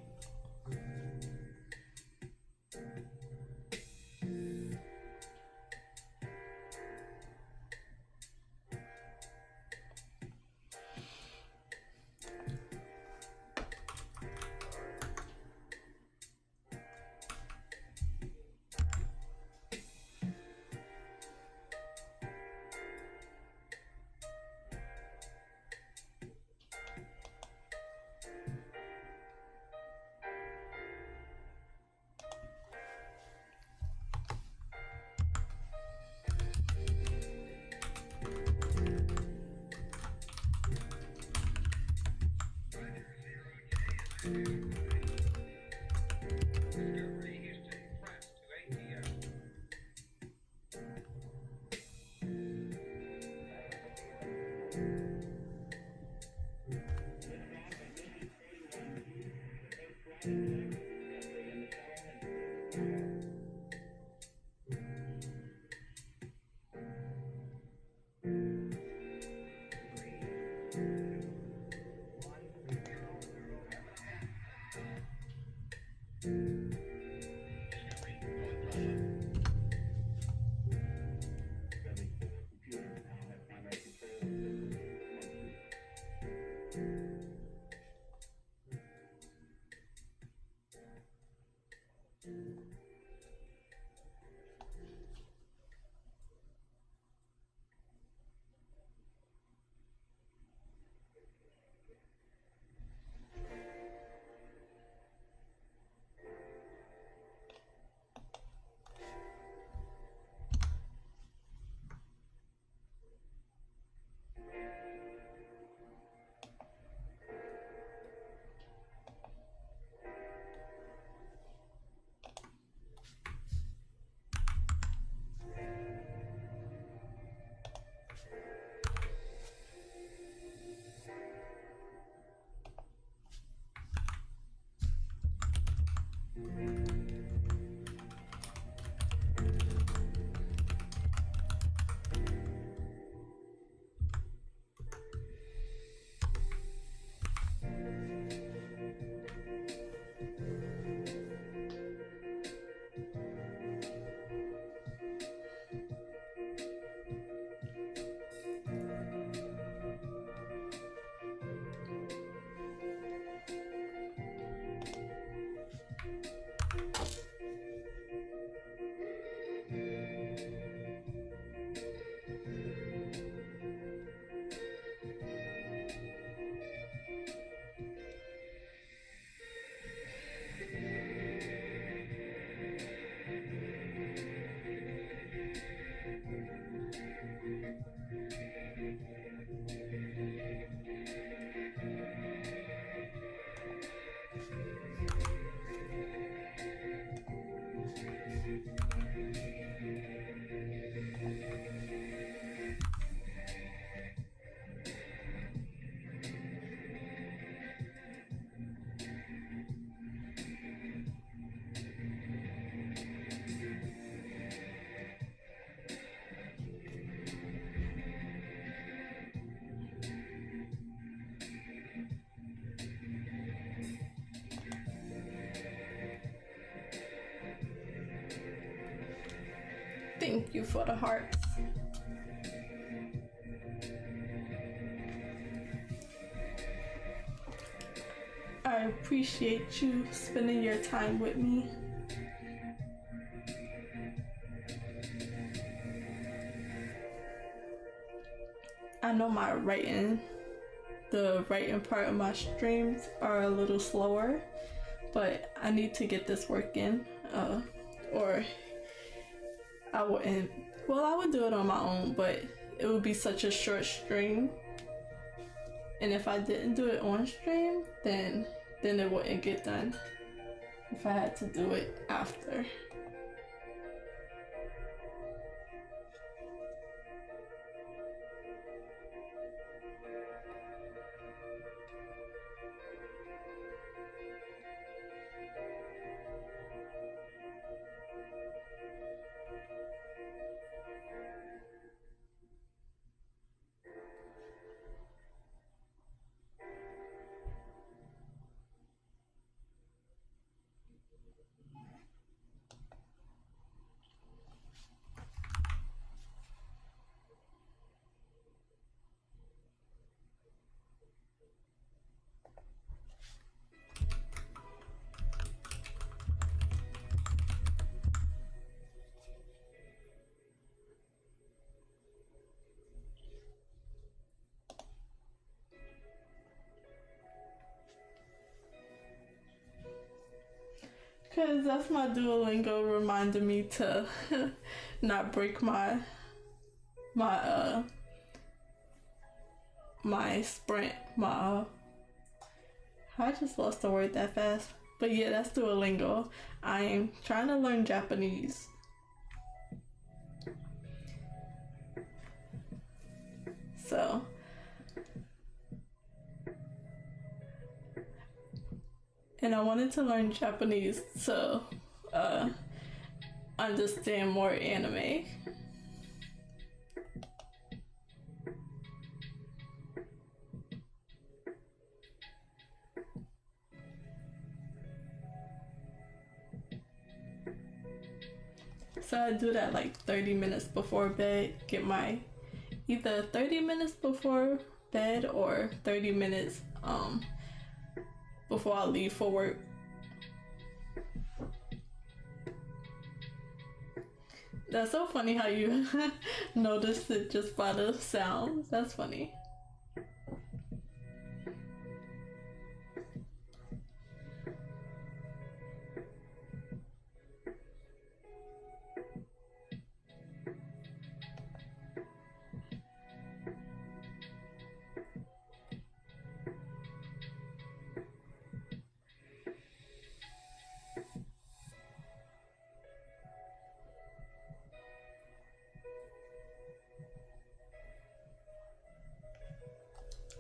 thank you for the hearts. I appreciate you spending your time with me. I know the writing part of my streams are a little slower, but I need to get this work in, or I wouldn't. Well, I would do it on my own, but it would be such a short stream. And if I didn't do it on stream, then it wouldn't get done if I had to do it after. Cause that's my Duolingo reminding me to not break my sprint, I just lost the word that fast. But yeah, that's Duolingo. I'm trying to learn Japanese. So and I wanted to learn Japanese to understand more anime. So I do that like 30 minutes before bed, get my either 30 minutes before bed or 30 minutes before I leave for work. That's so funny how you noticed it just by the sounds. That's funny.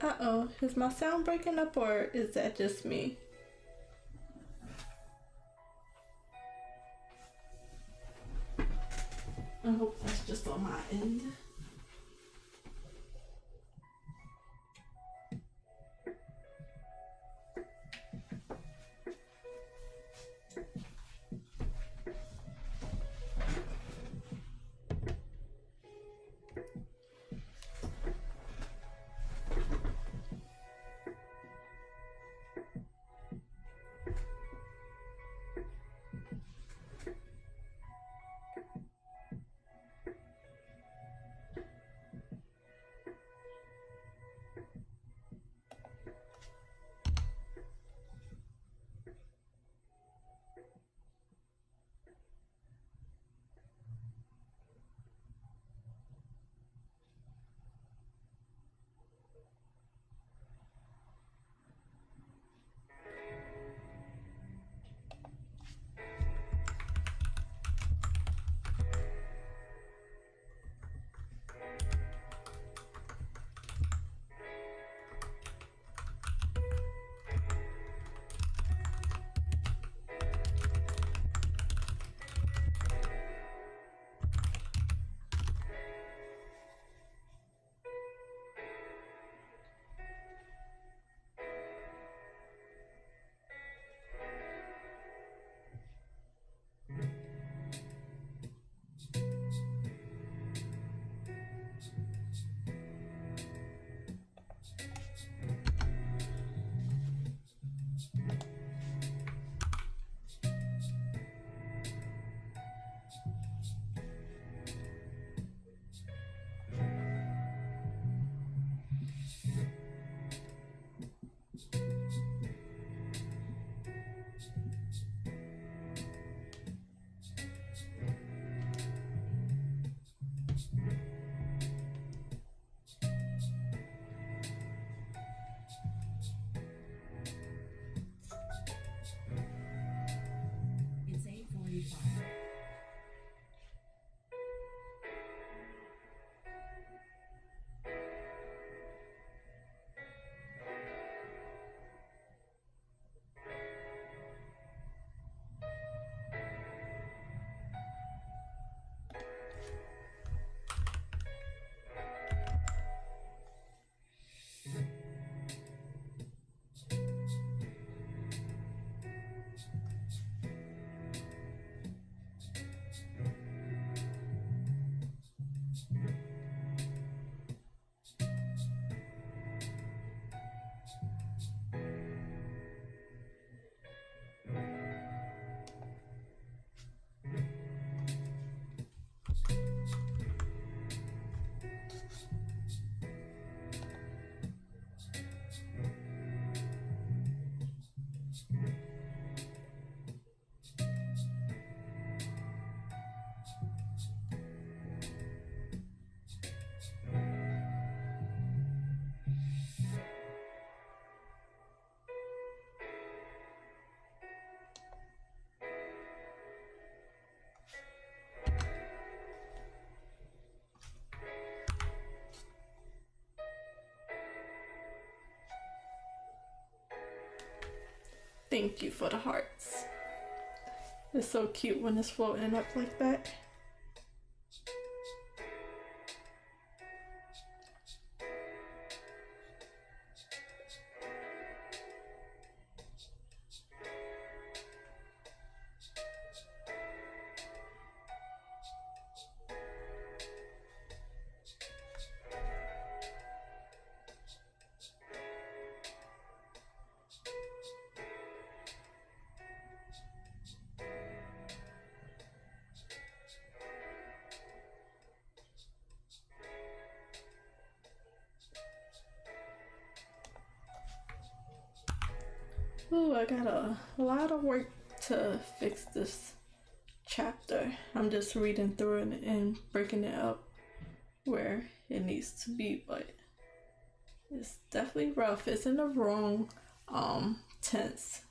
Uh-oh, is my sound breaking up or is that just me? I hope that's just on my end. Thank you for the hearts. It's so cute when it's floating up like that. Ooh, I got a lot of work to fix this chapter. I'm just reading through it and breaking it up where it needs to be, but it's definitely rough. It's in the wrong tense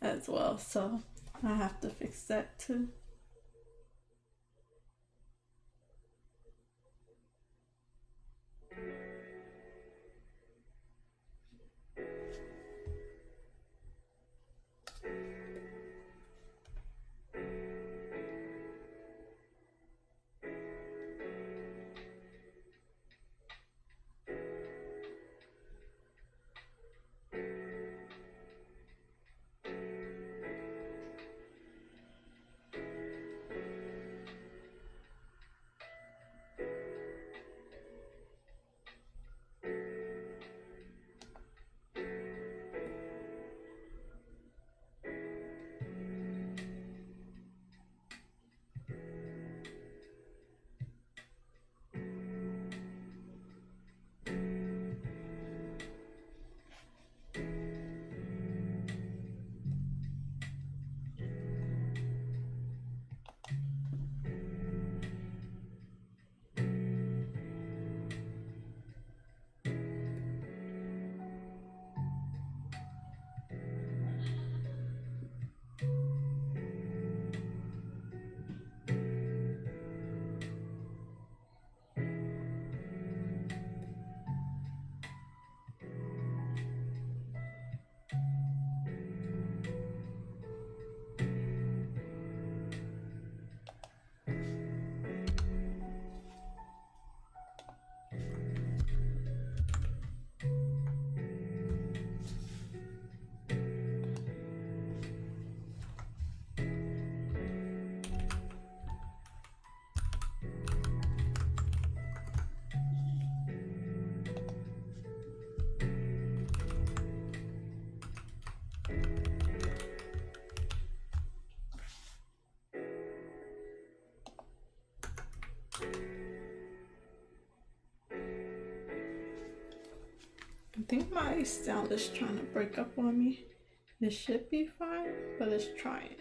as well, so I have to fix that too. I think my sound is trying to break up on me. It should be fine, but it's trying.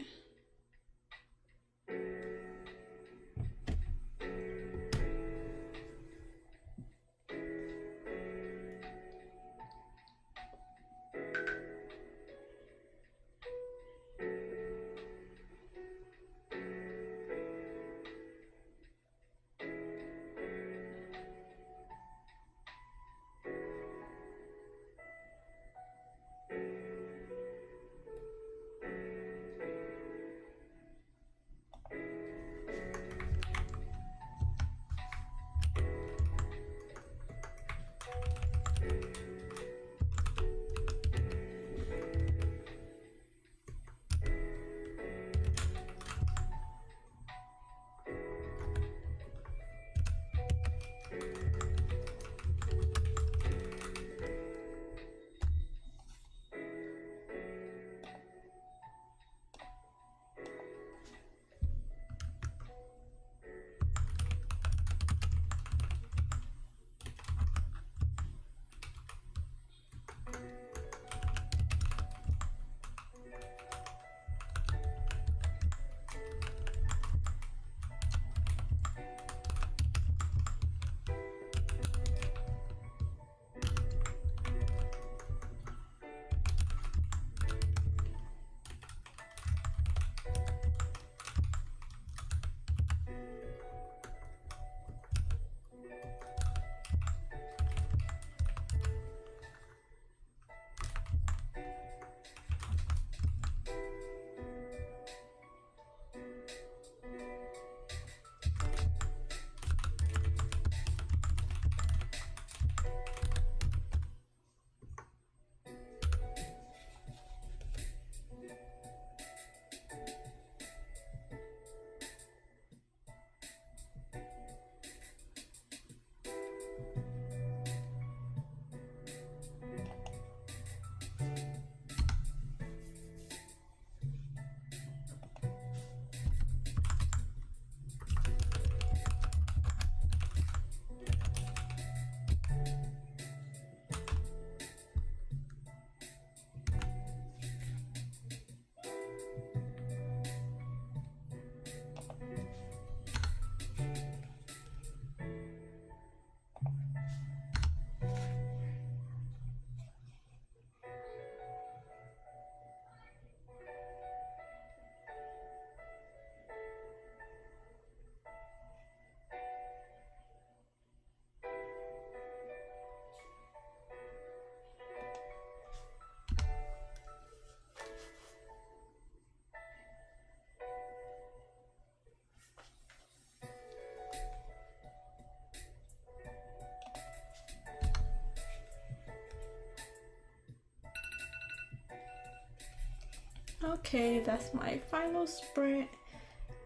Okay, that's my final sprint.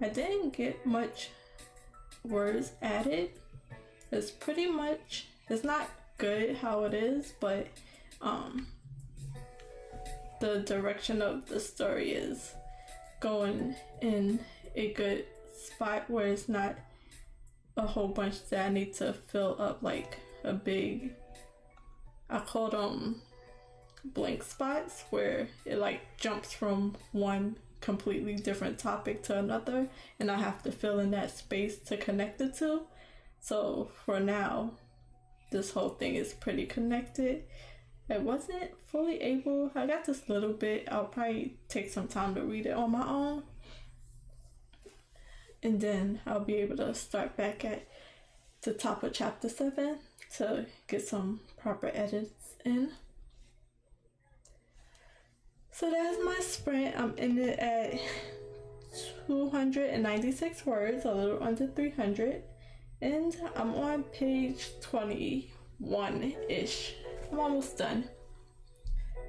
I didn't get much words added. It's pretty much, it's not good how it is, but the direction of the story is going in a good spot where it's not a whole bunch that I need to fill up, like a big, I call them blank spots, where it like jumps from one completely different topic to another and I have to fill in that space to connect the two. So for now, this whole thing is pretty connected. I wasn't fully able, I got this little bit, I'll probably take some time to read it on my own. And then I'll be able to start back at the top of chapter 7 to get some proper edits in. So that's my sprint. I'm in it at 296 words, a little under 300. And I'm on page 21-ish. I'm almost done.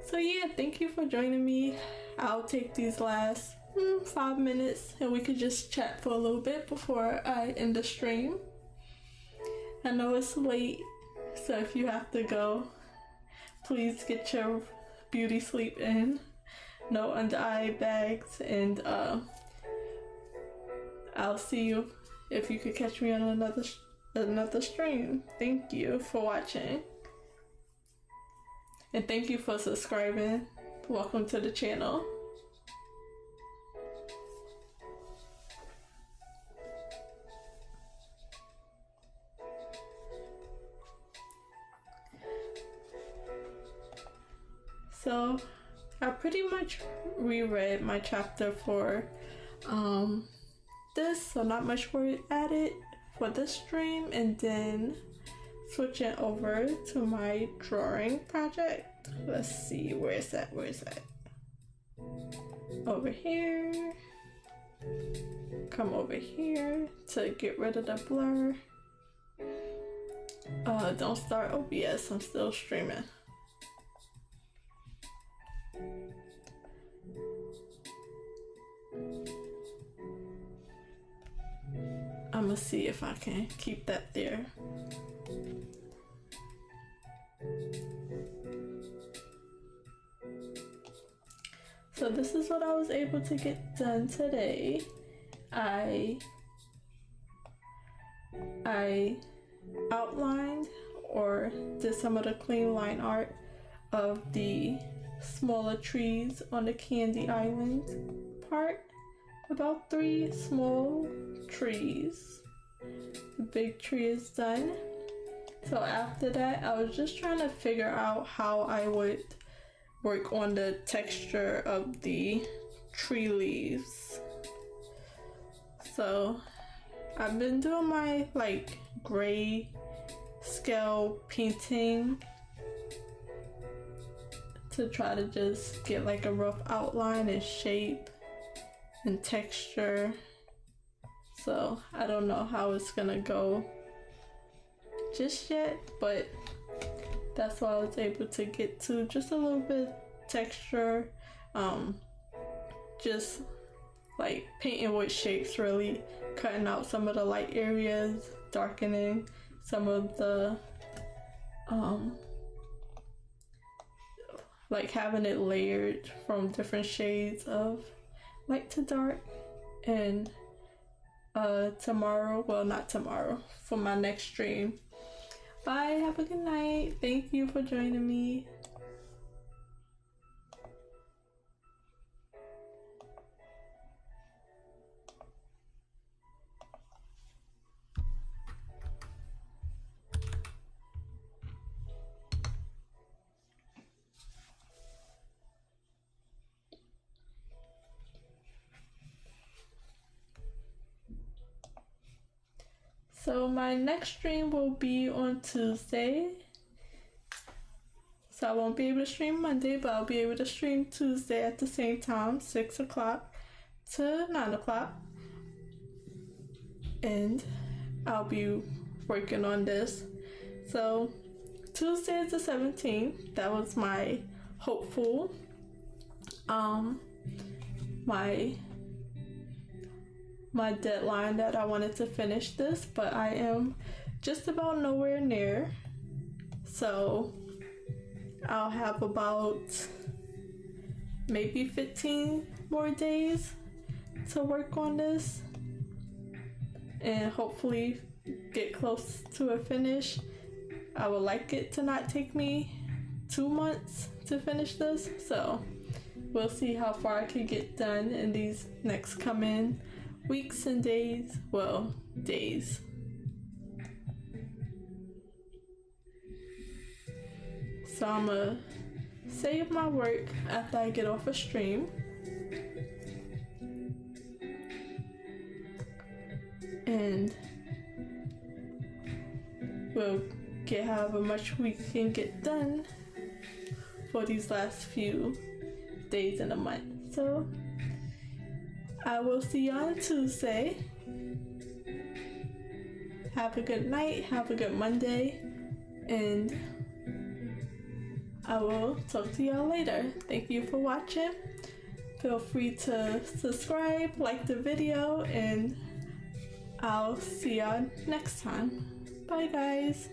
So yeah, thank you for joining me. I'll take these last 5 minutes and we could just chat for a little bit before I end the stream. I know it's late, so if you have to go, please get your beauty sleep in. No under eye bags, and I'll see you if you could catch me on another stream. Thank you for watching. And thank you for subscribing. Welcome to the channel. So I pretty much reread my chapter for this, so not much word added for this stream, and then switching over to my drawing project. Let's see, where is that? Over here. Come over here to get rid of the blur. Don't start OBS, I'm still streaming. I'm gonna see if I can keep that there. So this is what I was able to get done today. I outlined or did some of the clean line art of the smaller trees on the Candy Island part. About 3 small trees. The big tree is done. So after that, I was just trying to figure out how I would work on the texture of the tree leaves. So I've been doing my like gray scale painting to try to just get like a rough outline and shape and texture. So I don't know how it's gonna go just yet, but that's what I was able to get to. Just a little bit texture, just like painting with shapes, really cutting out some of the light areas, darkening some of the like having it layered from different shades of light to dark. And tomorrow, well, not tomorrow, for my next stream. Bye, have a good night. Thank you for joining me. So my next stream will be on Tuesday. So I won't be able to stream Monday, but I'll be able to stream Tuesday at the same time, 6 o'clock to 9 o'clock. And I'll be working on this. So Tuesday is the 17th. That was my hopeful my deadline that I wanted to finish this, but I am just about nowhere near. So I'll have about maybe 15 more days to work on this and hopefully get close to a finish. I would like it to not take me 2 months to finish this, so we'll see how far I can get done in these next coming weeks and days. Well, days. So I'm gonna save my work after I get off a stream. And we'll get however much we can get done for these last few days in a month. So I will see you on Tuesday. Have a good night, have a good Monday, and I will talk to y'all later. Thank you for watching. Feel free to subscribe, like the video, and I'll see y'all next time. Bye guys.